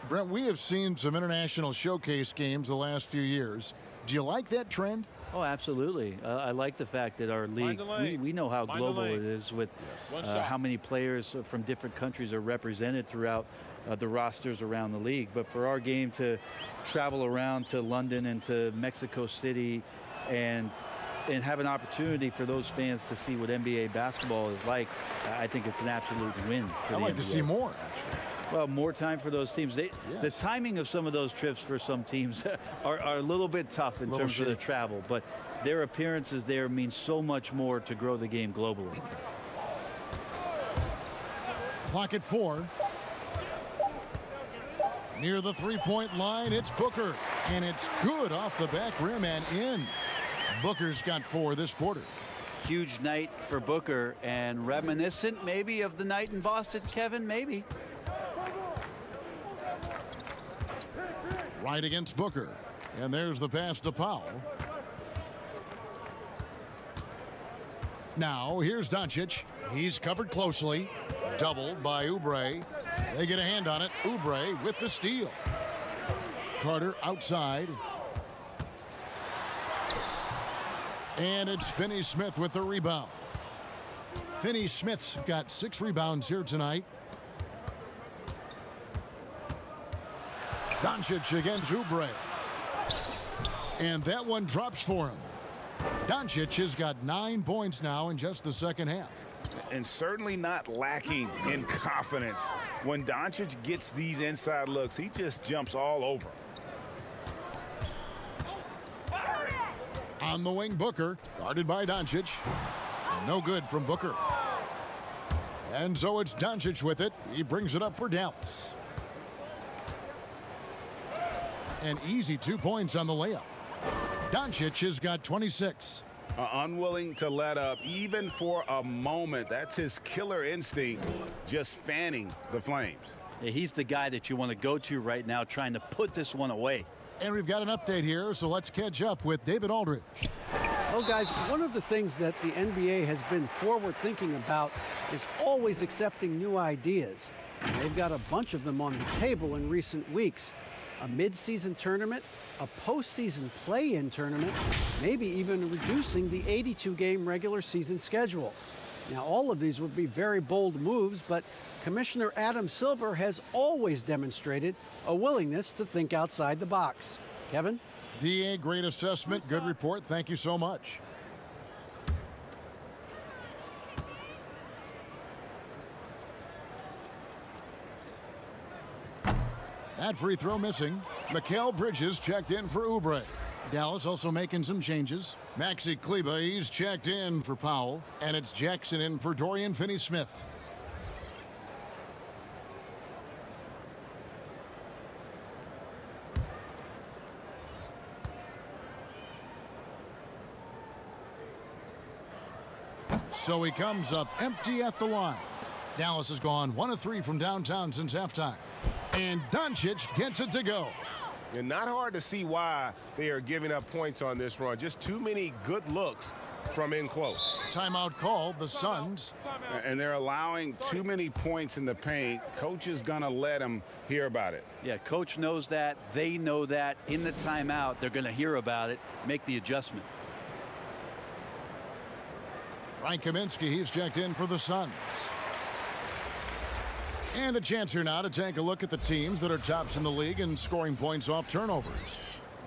Brent, we have seen some international showcase games the last few years. Do you like that trend? Oh, absolutely. I like the fact that our league, we know how global it is with how many players from different countries are represented throughout the rosters around the league. But for our game to travel around to London and to Mexico City and and have an opportunity for those fans to see what NBA basketball is like, I think it's an absolute win for the I'd like to NBA. see more, actually. Well, more time for those teams. The timing of some of those trips for some teams are a little bit tough in terms of the travel, but their appearances there mean so much more to grow the game globally. Clock at 4. Near the three-point line, it's Booker. And it's good off the back rim and in. Booker's got 4 this quarter. Huge night for Booker, and reminiscent maybe of the night in Boston, Kevin, maybe. Right against Booker. And there's the pass to Powell. Now, here's Doncic. He's covered closely. Doubled by Oubre. They get a hand on it. Oubre with the steal. Carter outside. And it's Finney-Smith with the rebound. Finney-Smith's got 6 rebounds here tonight. Doncic against Oubre. And that one drops for him. Doncic has got 9 points now in just the second half. And certainly not lacking in confidence. When Doncic gets these inside looks, he just jumps all over. On the wing, Booker, guarded by Doncic. No good from Booker. And so it's Doncic with it. He brings it up for Dallas. An easy 2 points on the layup. Doncic has got 26. Unwilling to let up even for a moment. That's his killer instinct, just fanning the flames. Yeah, he's the guy that you want to go to right now, trying to put this one away. And we've got an update here, so let's catch up with David Aldridge. Well, guys, one of the things that the NBA has been forward thinking about is always accepting new ideas. And they've got a bunch of them on the table in recent weeks. A mid-season tournament, a postseason play-in tournament, maybe even reducing the 82-game regular season schedule. Now, all of these would be very bold moves, but Commissioner Adam Silver has always demonstrated a willingness to think outside the box. Kevin? DA, great assessment, good report. Thank you so much. That free throw missing. Mikal Bridges checked in for Oubre. Dallas also making some changes. Maxi Kleber, he's checked in for Powell. And it's Jackson in for Dorian Finney-Smith. So he comes up empty at the line. Dallas has gone 1 of 3 from downtown since halftime. And Doncic gets it to go. And not hard to see why they are giving up points on this run. Just too many good looks from in close. Timeout called, the Suns. And they're allowing too many points in the paint. Coach is going to let them hear about it. Yeah, coach knows that. They know that. In the timeout, they're going to hear about it, make the adjustment. Frank Kaminsky, he's checked in for the Suns. And a chance here now to take a look at the teams that are tops in the league in scoring points off turnovers.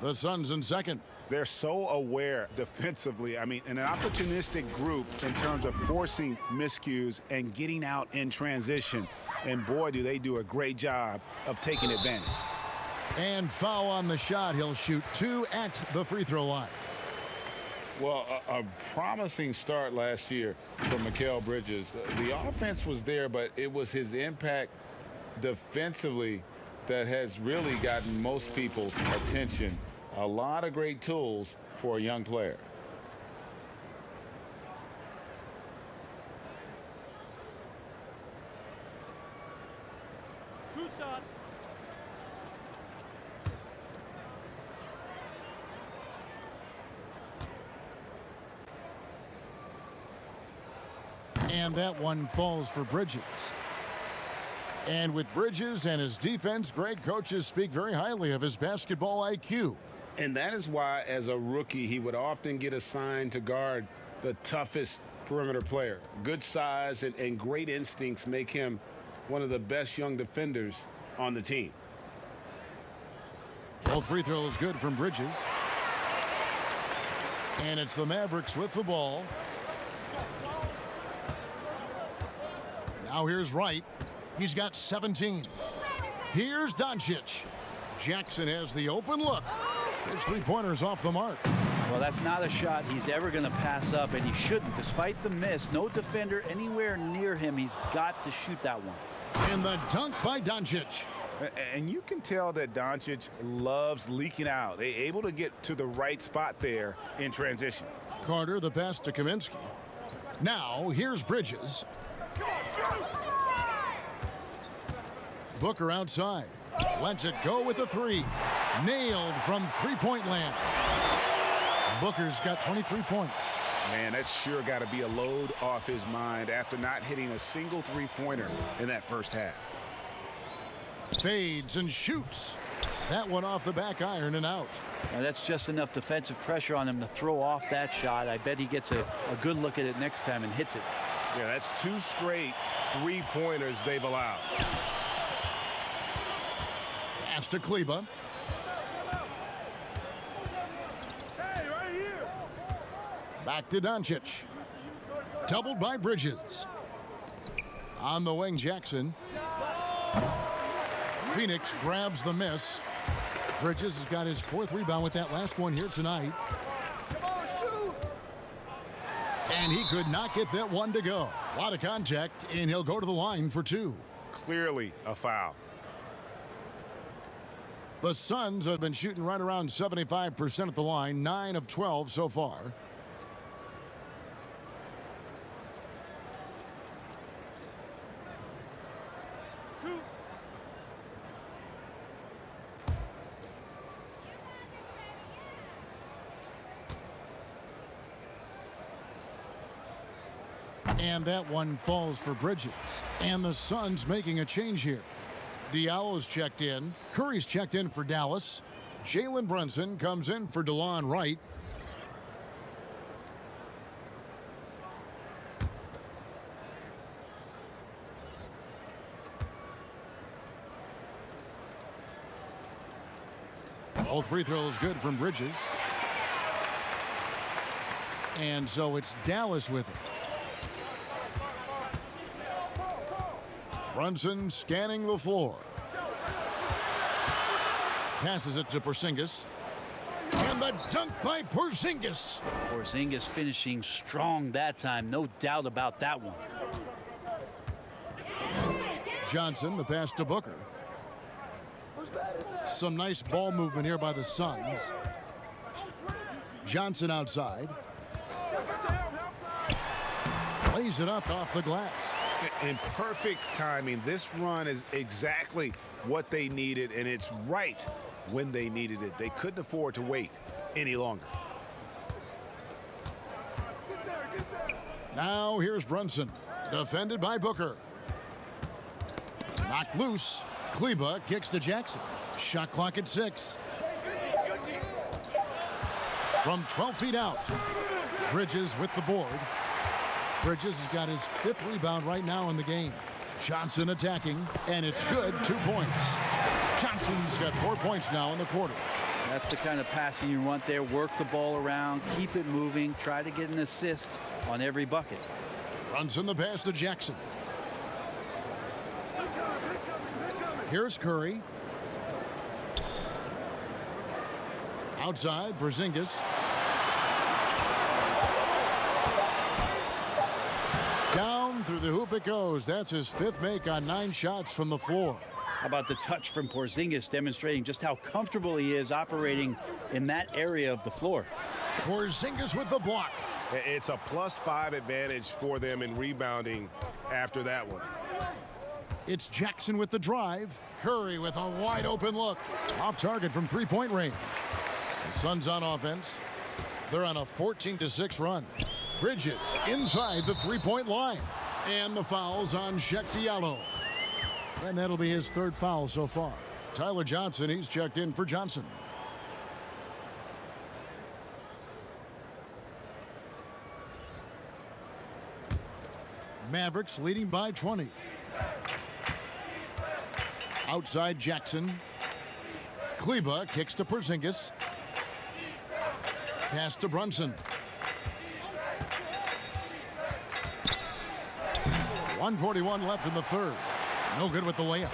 The Suns in second. They're so aware defensively. I mean, an opportunistic group in terms of forcing miscues and getting out in transition. And boy, do they do a great job of taking advantage. And foul on the shot. He'll shoot 2 at the free throw line. Well, a promising start last year for Mikal Bridges. The offense was there, but it was his impact defensively that has really gotten most people's attention. A lot of great tools for a young player. Two shots. And that one falls for Bridges. And with Bridges and his defense, great coaches speak very highly of his basketball IQ. And that is why, as a rookie, he would often get assigned to guard the toughest perimeter player. Good size and great instincts make him one of the best young defenders on the team. Both free throws good from Bridges. And it's the Mavericks with the ball. Now here's Wright. He's got 17. Here's Doncic. Jackson has the open look. His three-pointer's off the mark. Well, that's not a shot he's ever going to pass up, and he shouldn't. Despite the miss, no defender anywhere near him. He's got to shoot that one. And the dunk by Doncic. And you can tell that Doncic loves leaking out. They're able to get to the right spot there in transition. Carter, the pass to Kaminsky. Now, here's Bridges. Booker outside. Lets it go with a three. Nailed from three-point land. Booker's got 23 points. Man, that's sure got to be a load off his mind after not hitting a single three-pointer in that first half. Fades and shoots. That one off the back iron and out. Now that's just enough defensive pressure on him to throw off that shot. I bet he gets a good look at it next time and hits it. Yeah, that's 2 straight three-pointers they've allowed. Pass to Kleba. Back to Doncic. Doubled by Bridges. On the wing, Jackson. Phoenix grabs the miss. Bridges has got his 4th rebound with that last one here tonight. And he could not get that one to go. A lot of contact, and he'll go to the line for 2. Clearly a foul. The Suns have been shooting right around 75% at the line, 9 of 12 so far. And that one falls for Bridges. And the Suns making a change here. Diallo's checked in. Curry's checked in for Dallas. Jalen Brunson comes in for DeLon Wright. Both free throws good from Bridges. And so it's Dallas with it. Brunson scanning the floor. Passes it to Porzingis. And the dunk by Porzingis. Porzingis finishing strong that time. No doubt about that one. Johnson, the pass to Booker. Some nice ball movement here by the Suns. Johnson outside. Lays it up off the glass. In perfect timing. This run is exactly what they needed, and it's right when they needed it. They couldn't afford to wait any longer. Now here's Brunson, defended by Booker. Knocked loose. Kleba kicks to Jackson. Shot clock at 6. From 12 feet out, Bridges with the board. Bridges has got his 5th rebound right now in the game. Johnson attacking, and it's good. 2 points. Johnson's got 4 points now in the quarter. That's the kind of passing you want there. Work the ball around, keep it moving, try to get an assist on every bucket. Brunson the pass to Jackson. Here's Curry. Outside, Porzingis. Down through the hoop it goes. That's his 5th make on 9 shots from the floor. How about the touch from Porzingis, demonstrating just how comfortable he is operating in that area of the floor. Porzingis with the block. It's a +5 advantage for them in rebounding after that one. It's Jackson with the drive. Curry with a wide open look. Off target from 3-point range. The Suns on offense. They're on a 14-6 run. Bridges inside the 3-point line. And the foul's on Sheck Diallo. And that'll be his 3rd foul so far. Tyler Johnson, he's checked in for Johnson. Mavericks leading by 20. Outside Jackson. Kleba kicks to Porzingis. Pass to Brunson. 1:41 left in the third. No good with the layup.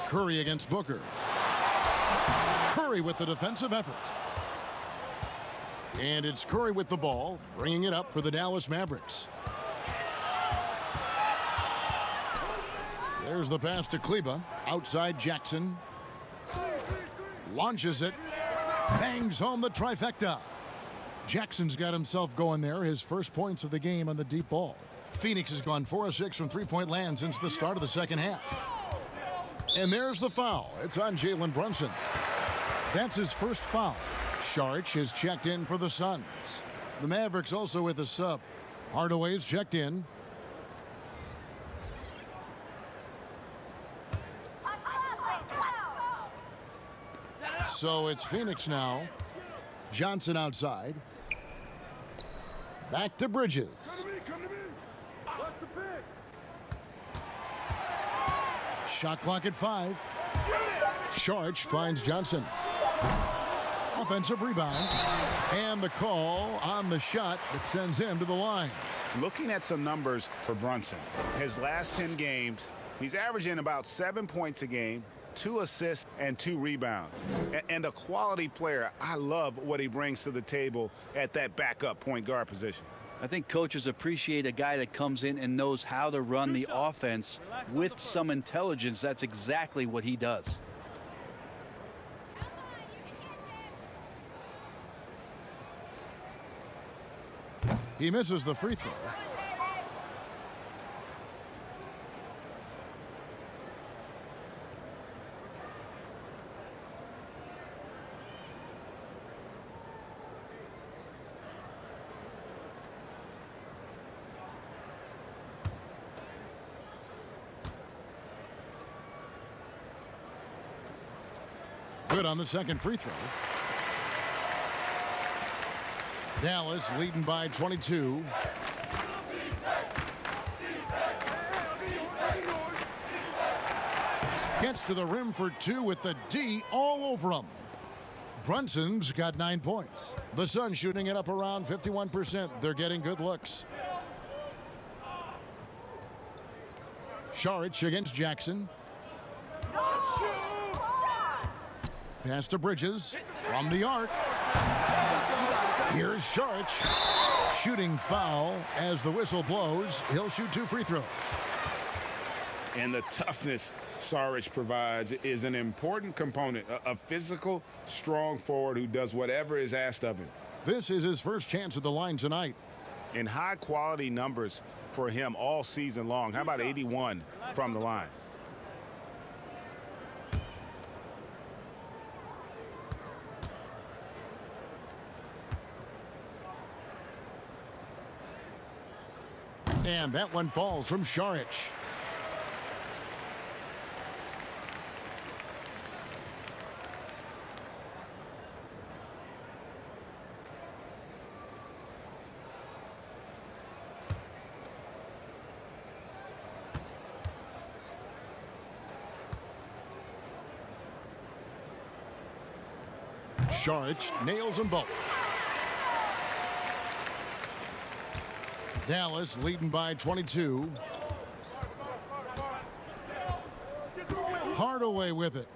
Curry against Booker. Curry with the defensive effort. And it's Curry with the ball, bringing it up for the Dallas Mavericks. There's the pass to Kleba. Outside Jackson. Launches it. Bangs home the trifecta. Jackson's got himself going there. His first points of the game on the deep ball. Phoenix has gone 4 of 6 from three-point land since the start of the second half. And there's the foul. It's on Jalen Brunson. That's his first foul. Saric has checked in for the Suns. The Mavericks also with a sub. Hardaway's checked in. So it's Phoenix now. Johnson outside. Back to Bridges. Shot clock at 5. Saric finds Johnson. Offensive rebound. And the call on the shot that sends him to the line. Looking at some numbers for Brunson. His last 10 games, he's averaging about 7 points a game, 2 assists, and 2 rebounds. And a quality player. I love what he brings to the table at that backup point guard position. I think coaches appreciate a guy that comes in and knows how to run the offense with some intelligence. That's exactly what he does. He misses the free throw. Good on the second free throw. Dallas leading by 22. Gets to the rim for 2 with the D all over him. Brunson's got 9 points. The Suns shooting it up around 51%. They're getting good looks. Saric against Jackson. Pass to Bridges from the arc. Here's Saric. Shooting foul as the whistle blows. He'll shoot 2 free throws. And the toughness Saric provides is an important component. A physical, strong forward who does whatever is asked of him. This is his first chance at the line tonight. And high-quality numbers for him all season long. How about 81 from the line? And that one falls from Saric. Saric nails them both. Dallas leading by 22. Hardaway with it.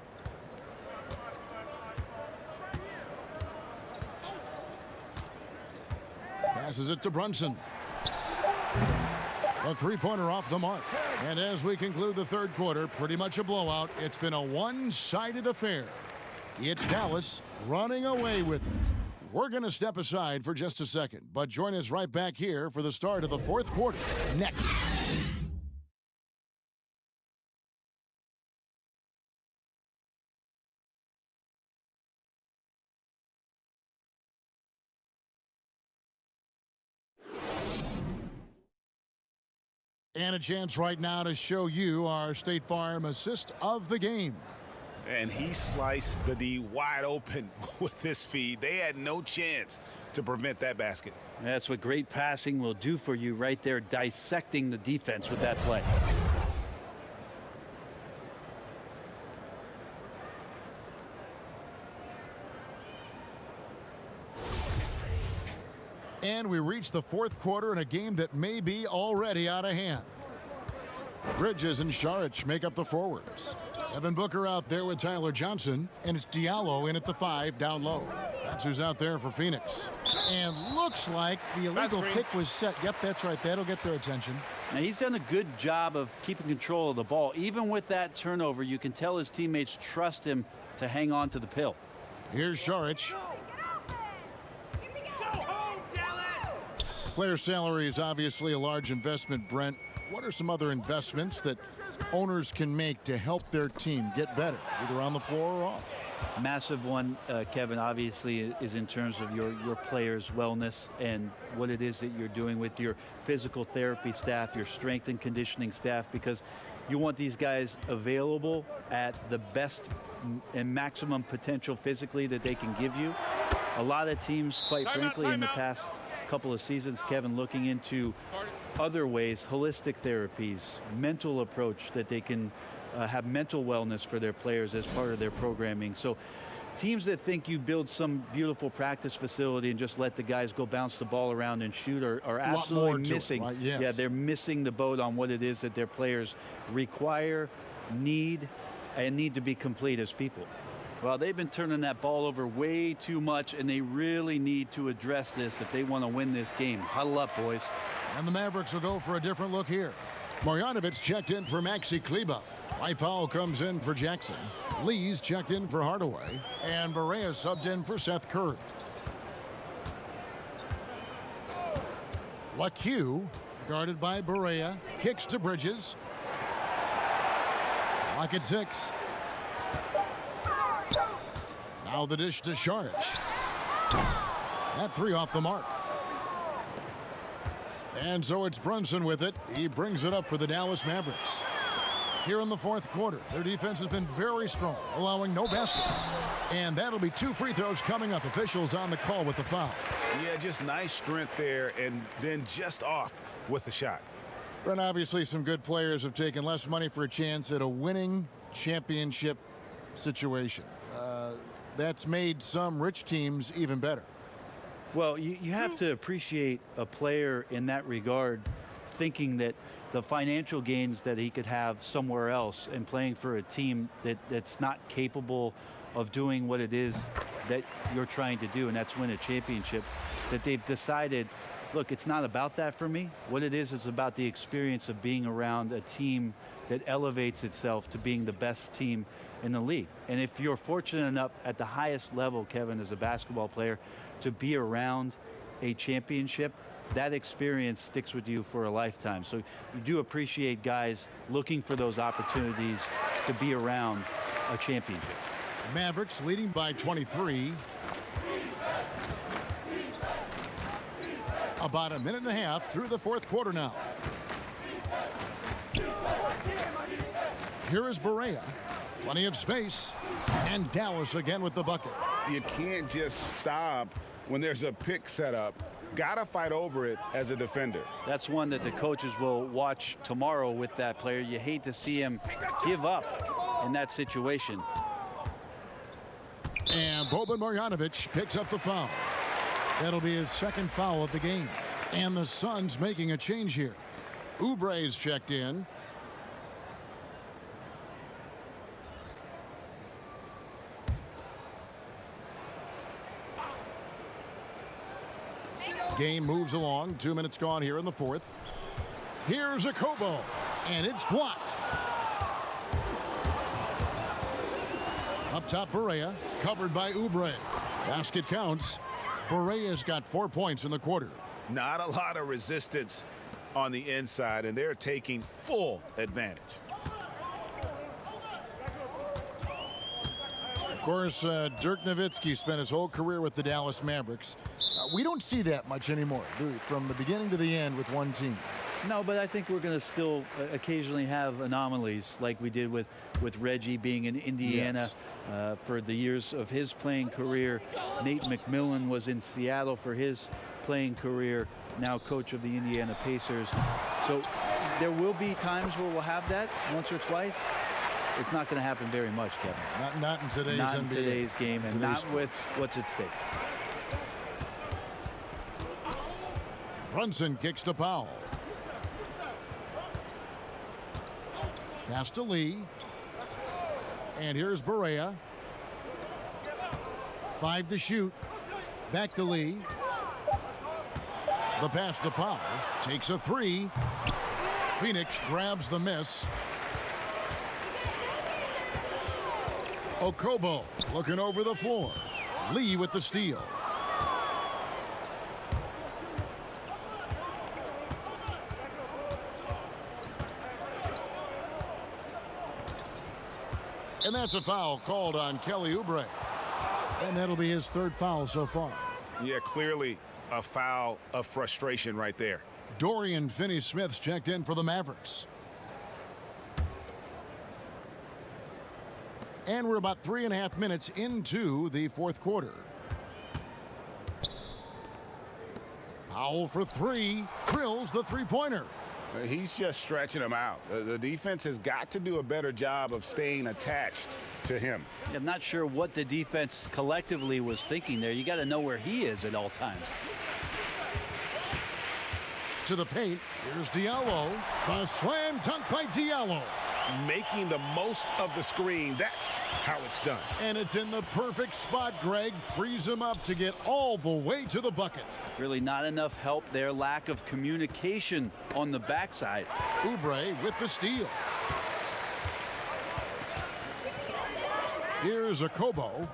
Passes it to Brunson. A three-pointer off the mark. And as we conclude the third quarter, pretty much a blowout. It's been a one-sided affair. It's Dallas running away with it. We're going to step aside for just a second, but join us right back here for the start of the fourth quarter next. And a chance right now to show you our State Farm assist of the game. And he sliced the D wide open with this feed. They had no chance to prevent that basket. That's what great passing will do for you right there, dissecting the defense with that play. And we reach the fourth quarter in a game that may be already out of hand. Bridges and Saric make up the forwards. Devin Booker out there with Tyler Johnson, and it's Diallo in at the 5 down low. That's who's out there for Phoenix. And looks like the illegal pick was set. Yep, that's right. That'll get their attention. Now, he's done a good job of keeping control of the ball. Even with that turnover, you can tell his teammates trust him to hang on to the pill. Here's Saric. Player salary is obviously a large investment, Brent. What are some other investments that owners can make to help their team get better, either on the floor or off? Massive one, Kevin, obviously, is in terms of your players' wellness and what it is that you're doing with your physical therapy staff, your strength and conditioning staff, because you want these guys available at the best and maximum potential physically that they can give you. A lot of teams, quite frankly, in the past couple of seasons, Kevin, looking into other ways, holistic therapies, mental approach that they can have mental wellness for their players as part of their programming. So teams that think you build some beautiful practice facility and just let the guys go bounce the ball around and shoot are absolutely missing. Right? Yes. Yeah, they're missing the boat on what it is that their players require, need, and need to be complete as people. Well, they've been turning that ball over way too much, and they really need to address this if they want to win this game. Huddle up, boys. And the Mavericks will go for a different look here. Marjanovic checked in for Maxi Kleba. Powell comes in for Jackson. Lee's checked in for Hardaway. And Barea subbed in for Seth Curry. LaQ, guarded by Barea, kicks to Bridges. Clock at 6. Now the dish to Saric. That 3 off the mark. And so it's Brunson with it. He brings it up for the Dallas Mavericks. Here in the fourth quarter, their defense has been very strong, allowing no baskets. And that'll be 2 free throws coming up. Officials on the call with the foul. Yeah, just nice strength there, and then just off with the shot. And obviously some good players have taken less money for a chance at a winning championship situation. That's made some rich teams even better. Well, you have to appreciate a player in that regard, thinking that the financial gains that he could have somewhere else and playing for a team that's not capable of doing what it is that you're trying to do, and that's win a championship, that they've decided, look, it's not about that for me. What it is about the experience of being around a team that elevates itself to being the best team in the league. And if you're fortunate enough at the highest level, Kevin, as a basketball player, to be around a championship, that experience sticks with you for a lifetime. So you do appreciate guys looking for those opportunities to be around a championship. Mavericks leading by 23. About a minute and a half through the fourth quarter now. Here is Barea. Plenty of space. And Dallas again with the bucket. You can't just stop when there's a pick set up. Gotta fight over it as a defender. That's one that the coaches will watch tomorrow with that player. You hate to see him give up in that situation. And Boban Marjanovic picks up the foul. That'll be his second foul of the game. And the Suns making a change here. Oubre's checked in. Game moves along. 2 minutes gone here in the fourth. Here's a Kobo, and it's blocked. Up top, Barea, covered by Oubre. Basket counts. Barea's got 4 points in the quarter. Not a lot of resistance on the inside, and they're taking full advantage. Of course, Dirk Nowitzki spent his whole career with the Dallas Mavericks. We don't see that much anymore, do we? From the beginning to the end with one team. No, but I think we're going to still occasionally have anomalies like we did with Reggie being in Indiana for the years of his playing career. Nate McMillan was in Seattle for his playing career, now coach of the Indiana Pacers. So there will be times where we'll have that once or twice. It's not going to happen very much, Kevin. Not in today's Not NBA. in today's game, and not with what's at stake. Brunson kicks to Powell. Pass to Lee. And here's Barea. 5 to shoot. Back to Lee. The pass to Powell. Takes a 3. Phoenix grabs the miss. Okobo looking over the floor. Lee with the steal. And that's a foul called on Kelly Oubre. And that'll be his 3rd foul so far. Yeah, clearly a foul of frustration right there. Dorian Finney-Smith's checked in for the Mavericks. And we're about 3.5 minutes into the 4th quarter. Powell for 3. Drills the three-pointer. He's just stretching him out. The defense has got to do a better job of staying attached to him. I'm not sure what the defense collectively was thinking there. You got to know where he is at all times. To the paint. Here's Diallo. The slam dunk by Diallo. Making the most of the screen. That's how it's done. And it's in the perfect spot. Greg frees him up to get all the way to the bucket. Really not enough help there. Lack of communication on the backside. Oubre with the steal. Here's Okobo.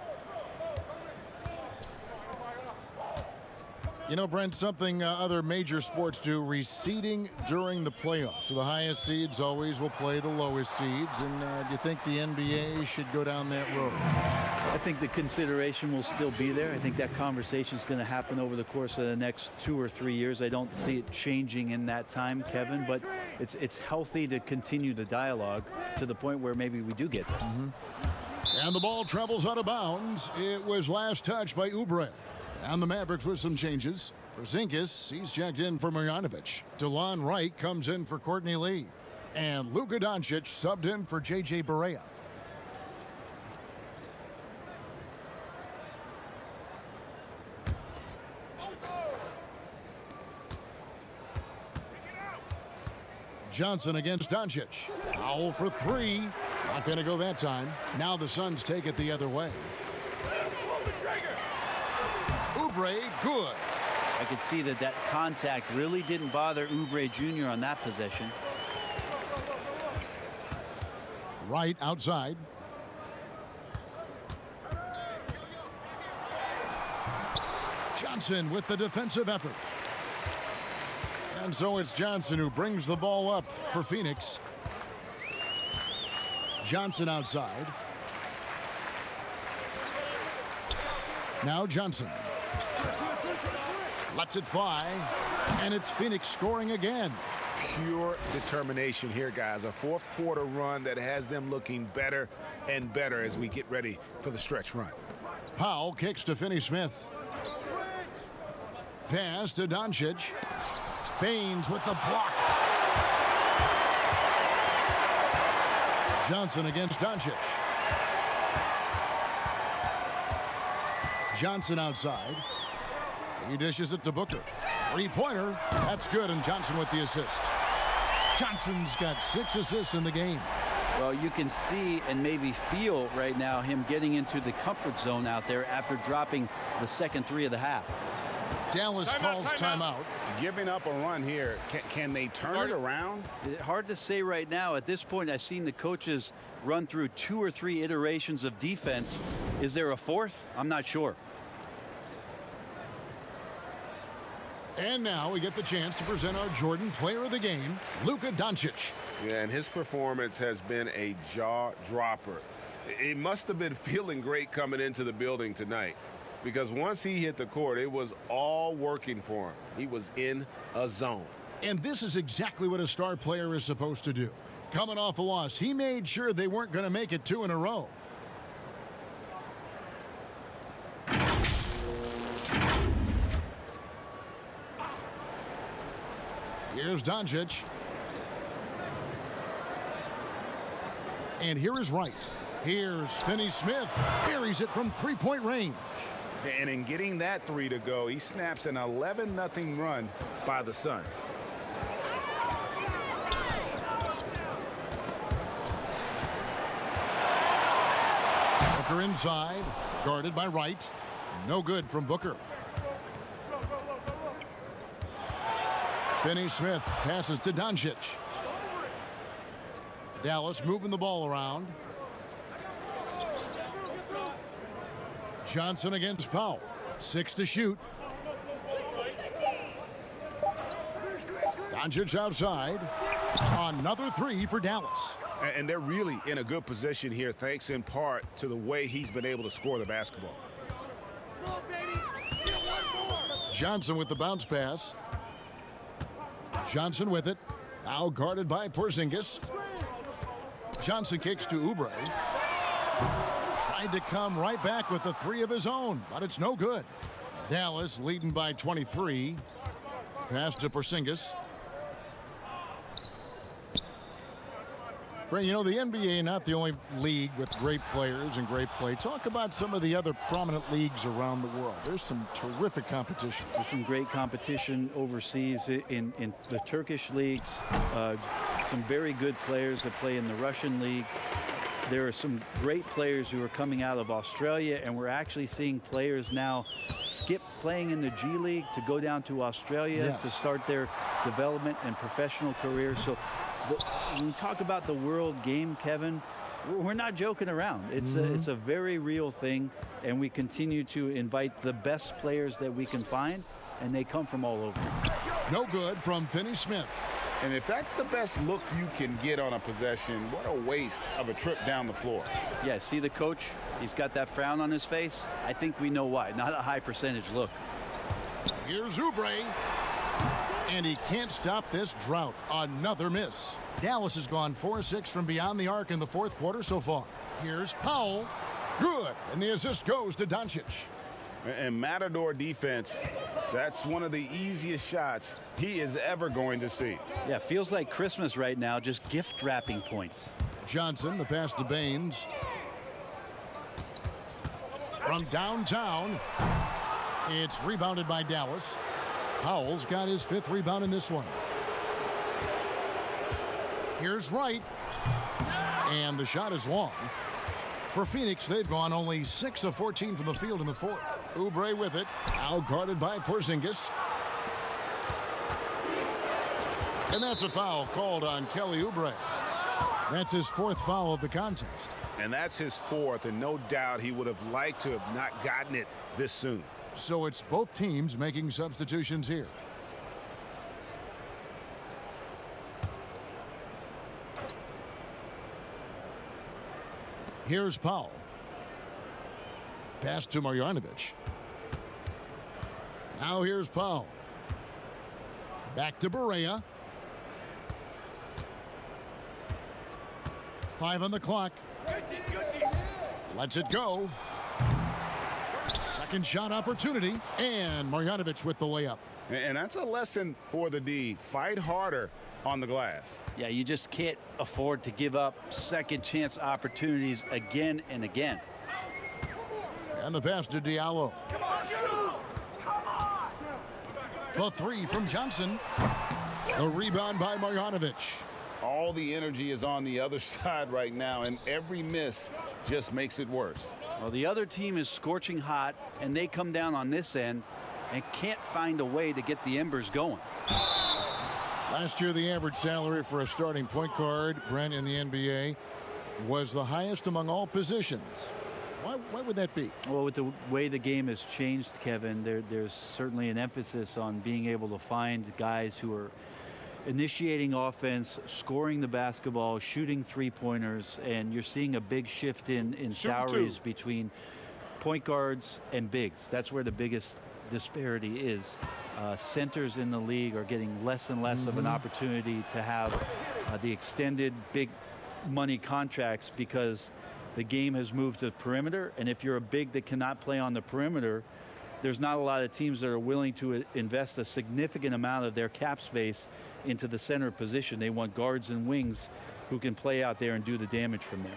You know, Brent, something other major sports do, reseeding during the playoffs. So the highest seeds always will play the lowest seeds. And do you think the NBA should go down that road? I think the consideration will still be there. I think that conversation is going to happen over the course of the next 2 or 3 years. I don't see it changing in that time, Kevin, but it's healthy to continue the dialogue to the point where maybe we do get there. And the ball travels out of bounds. It was last touched by Oubre. And the Mavericks with some changes. Porzingis, he's checked in for Marjanovic. DeLon Wright comes in for Courtney Lee. And Luka Doncic subbed in for J.J. Barea. Johnson against Doncic. Foul for 3. Not going to go that time. Now the Suns take it the other way. Oubre, good. I could see that contact really didn't bother Oubre Jr. on that possession. Right outside. Johnson with the defensive effort. And so it's Johnson who brings the ball up for Phoenix. Johnson outside. Now Johnson. Lets it fly. And it's Phoenix scoring again. Pure determination here, guys. A 4th quarter run that has them looking better and better as we get ready for the stretch run. Powell kicks to Finney-Smith. Pass to Doncic. Baines with the block. Johnson against Doncic. Johnson outside. He dishes it to Booker. 3-pointer. That's good, and Johnson with the assist. Johnson's got 6 assists in the game. Well, you can see and maybe feel right now him getting into the comfort zone out there after dropping the second 3 of the half. Dallas calls timeout. Giving up a run here. Can they turn it around? Hard to say right now. At this point, I've seen the coaches run through 2 or 3 iterations of defense. Is there a 4th? I'm not sure. And now we get the chance to present our Jordan Player of the Game, Luka Doncic. Yeah, and his performance has been a jaw-dropper. He must have been feeling great coming into the building tonight, because once he hit the court, it was all working for him. He was in a zone. And this is exactly what a star player is supposed to do. Coming off a loss, he made sure they weren't going to make it 2 in a row. Here's Doncic. And here is Wright. Here's Finney-Smith. Buries it from 3-point range. And in getting that three to go, he snaps an 11-0 run by the Suns. Booker inside, guarded by Wright. No good from Booker. Finney Smith passes to Doncic. Dallas moving the ball around. Johnson against Powell. 6 to shoot. Doncic outside. Another three for Dallas. And they're really in a good position here, thanks in part to the way he's been able to score the basketball. Johnson with the bounce pass. Johnson with it. Now guarded by Porzingis. Johnson kicks to Oubre. Tried to come right back with the three of his own, but it's no good. Dallas leading by 23. Pass to Porzingis. Brent, you know, the NBA not the only league with great players and great play. Talk about some of the other prominent leagues around the world. There's some terrific competition. There's some great competition overseas in the Turkish leagues. Some very good players that play in the Russian league. There are some great players who are coming out of Australia, and we're actually seeing players now skip playing in the G League to go down to Australia to start their development and professional careers. So when we talk about the world game, Kevin, we're not joking around. It's a very real thing, and we continue to invite the best players that we can find, and they come from all over. No good from Finney Smith. And if that's the best look you can get on a possession, what a waste of a trip down the floor. Yeah, see the coach? He's got that frown on his face. I think we know why. Not a high percentage look. Here's Oubre. And he can't stop this drought. Another miss. Dallas has gone 4-6 from beyond the arc in the fourth quarter so far. Here's Powell. Good. And the assist goes to Doncic. And Matador defense, that's one of the easiest shots he is ever going to see. Yeah, feels like Christmas right now, just gift wrapping points. Johnson, the pass to Baines. From downtown, it's rebounded by Dallas. Powell's got his 5th rebound in this one. Here's Wright. And the shot is long. For Phoenix, they've gone only 6 of 14 from the field in the fourth. Oubre with it, now guarded by Porzingis. And that's a foul called on Kelly Oubre. That's his 4th foul of the contest. And that's his 4th, and no doubt he would have liked to have not gotten it this soon. So it's both teams making substitutions here. Here's Powell. Pass to Marjanovic. Now here's Powell. Back to Barea. 5 on the clock. Lets it go. Second shot opportunity. And Marjanovic with the layup. And that's a lesson for the D. Fight harder on the glass. Yeah, you just can't afford to give up second chance opportunities again and again. And the pass to Diallo. The 3 from Johnson. The rebound by Marjanovic. All the energy is on the other side right now, and every miss just makes it worse. Well, the other team is scorching hot, and they come down on this end and can't find a way to get the embers going. Last year, the average salary for a starting point guard, Brent, in the NBA, was the highest among all positions. Why would that be? Well, with the way the game has changed, Kevin, there's certainly an emphasis on being able to find guys who are initiating offense, scoring the basketball, shooting three-pointers, and you're seeing a big shift in salaries between point guards and bigs. That's where the biggest disparity is. Centers in the league are getting less and less of an opportunity to have the extended big money contracts because the game has moved to the perimeter, and if you're a big that cannot play on the perimeter, there's not a lot of teams that are willing to invest a significant amount of their cap space into the center position. They want guards and wings who can play out there and do the damage from there.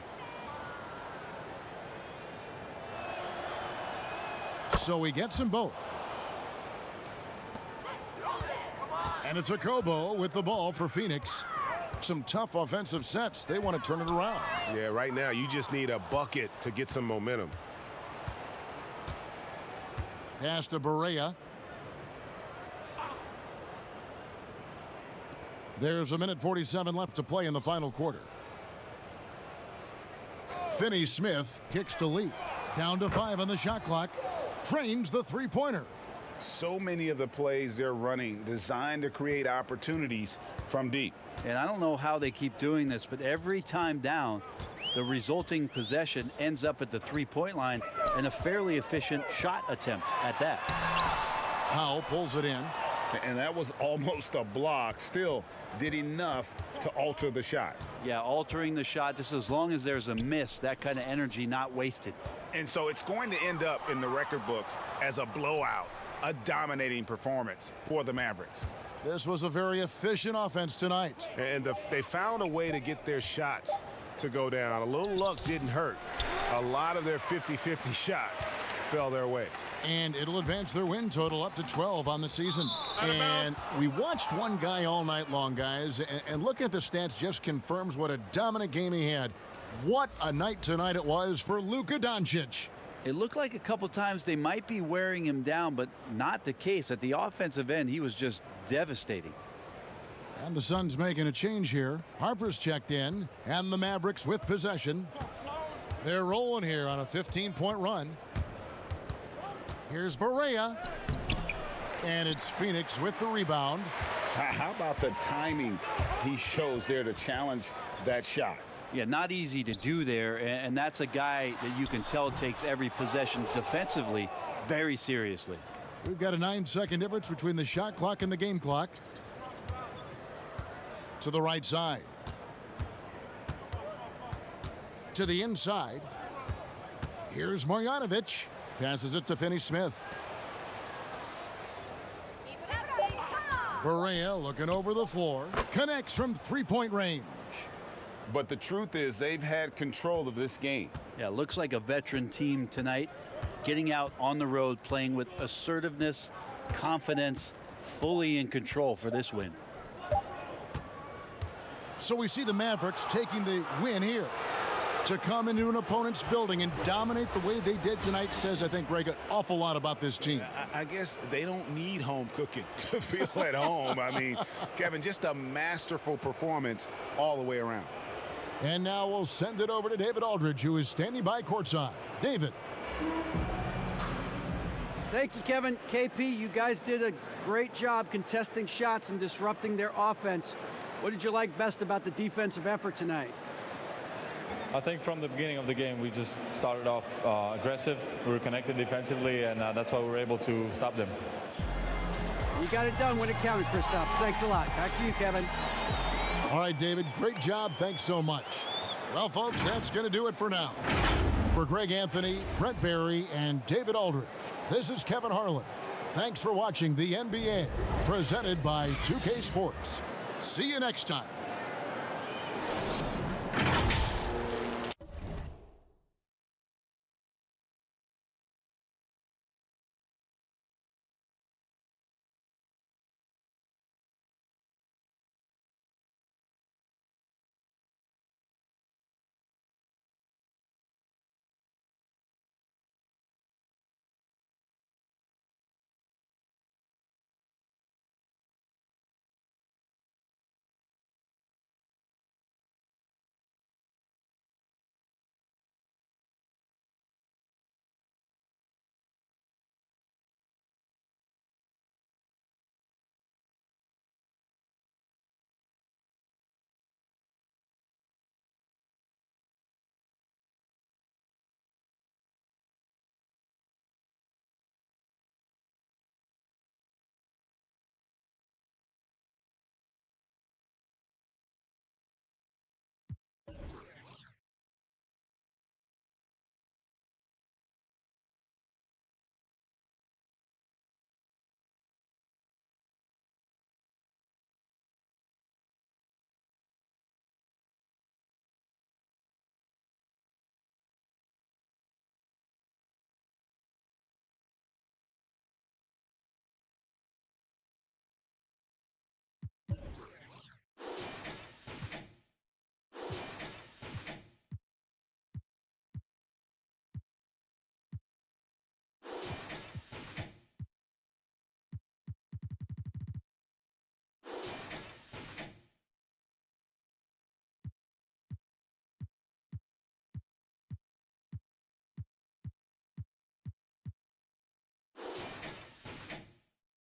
So he gets them both. And it's Okobo with the ball for Phoenix. Some tough offensive sets. They want to turn it around. Yeah, right now you just need a bucket to get some momentum. Pass to Barea. There's a minute 47 left to play in the final quarter. Finney-Smith kicks to lead. Down to 5 on the shot clock. Trains the three-pointer. So many of the plays they're running designed to create opportunities from deep. And I don't know how they keep doing this, but every time down, the resulting possession ends up at the three-point line and a fairly efficient shot attempt at that. Powell pulls it in. And that was almost a block. Still did enough to alter the shot. Yeah, altering the shot, just as long as there's a miss, that kind of energy not wasted. And so it's going to end up in the record books as a blowout, a dominating performance for the Mavericks. This was a very efficient offense tonight. And they found a way to get their shots to go down. A little luck didn't hurt. A lot of their 50-50 shots fell their way. And it'll advance their win total up to 12 on the season. And we watched one guy all night long, guys, and looking at the stats just confirms what a dominant game he had. What a night tonight it was for Luka Doncic. It looked like a couple times they might be wearing him down, but not the case. At the offensive end, he was just devastating. And the Suns making a change here. Harper's checked in, and the Mavericks with possession. They're rolling here on a 15-point run. Here's Barea. And it's Phoenix with the rebound. How about the timing he shows there to challenge that shot? Yeah, not easy to do there, and that's a guy that you can tell takes every possession defensively very seriously. We've got a 9-second difference between the shot clock and the game clock. To the right side. To the inside. Here's Marjanovic. Passes it to Finney-Smith. Barea looking over the floor. Connects from three-point range. But the truth is they've had control of this game. Yeah, looks like a veteran team tonight. Getting out on the road, playing with assertiveness, confidence, fully in control for this win. So we see the Mavericks taking the win here. To come into an opponent's building and dominate the way they did tonight says, I think, Greg, an awful lot about this team. I guess they don't need home cooking to feel at home. I mean, Kevin, just a masterful performance all the way around. And now we'll send it over to David Aldridge, who is standing by courtside. David. Thank you, Kevin. KP, you guys did a great job contesting shots and disrupting their offense. What did you like best about the defensive effort tonight? I think from the beginning of the game, we just started off aggressive. We were connected defensively, and that's why we were able to stop them. You got it done when it counted, Kristaps. Thanks a lot. Back to you, Kevin. All right, David, great job. Thanks so much. Well, folks, that's going to do it for now. For Greg Anthony, Brent Barry, and David Aldridge, this is Kevin Harlan. Thanks for watching the NBA, presented by 2K Sports. See you next time.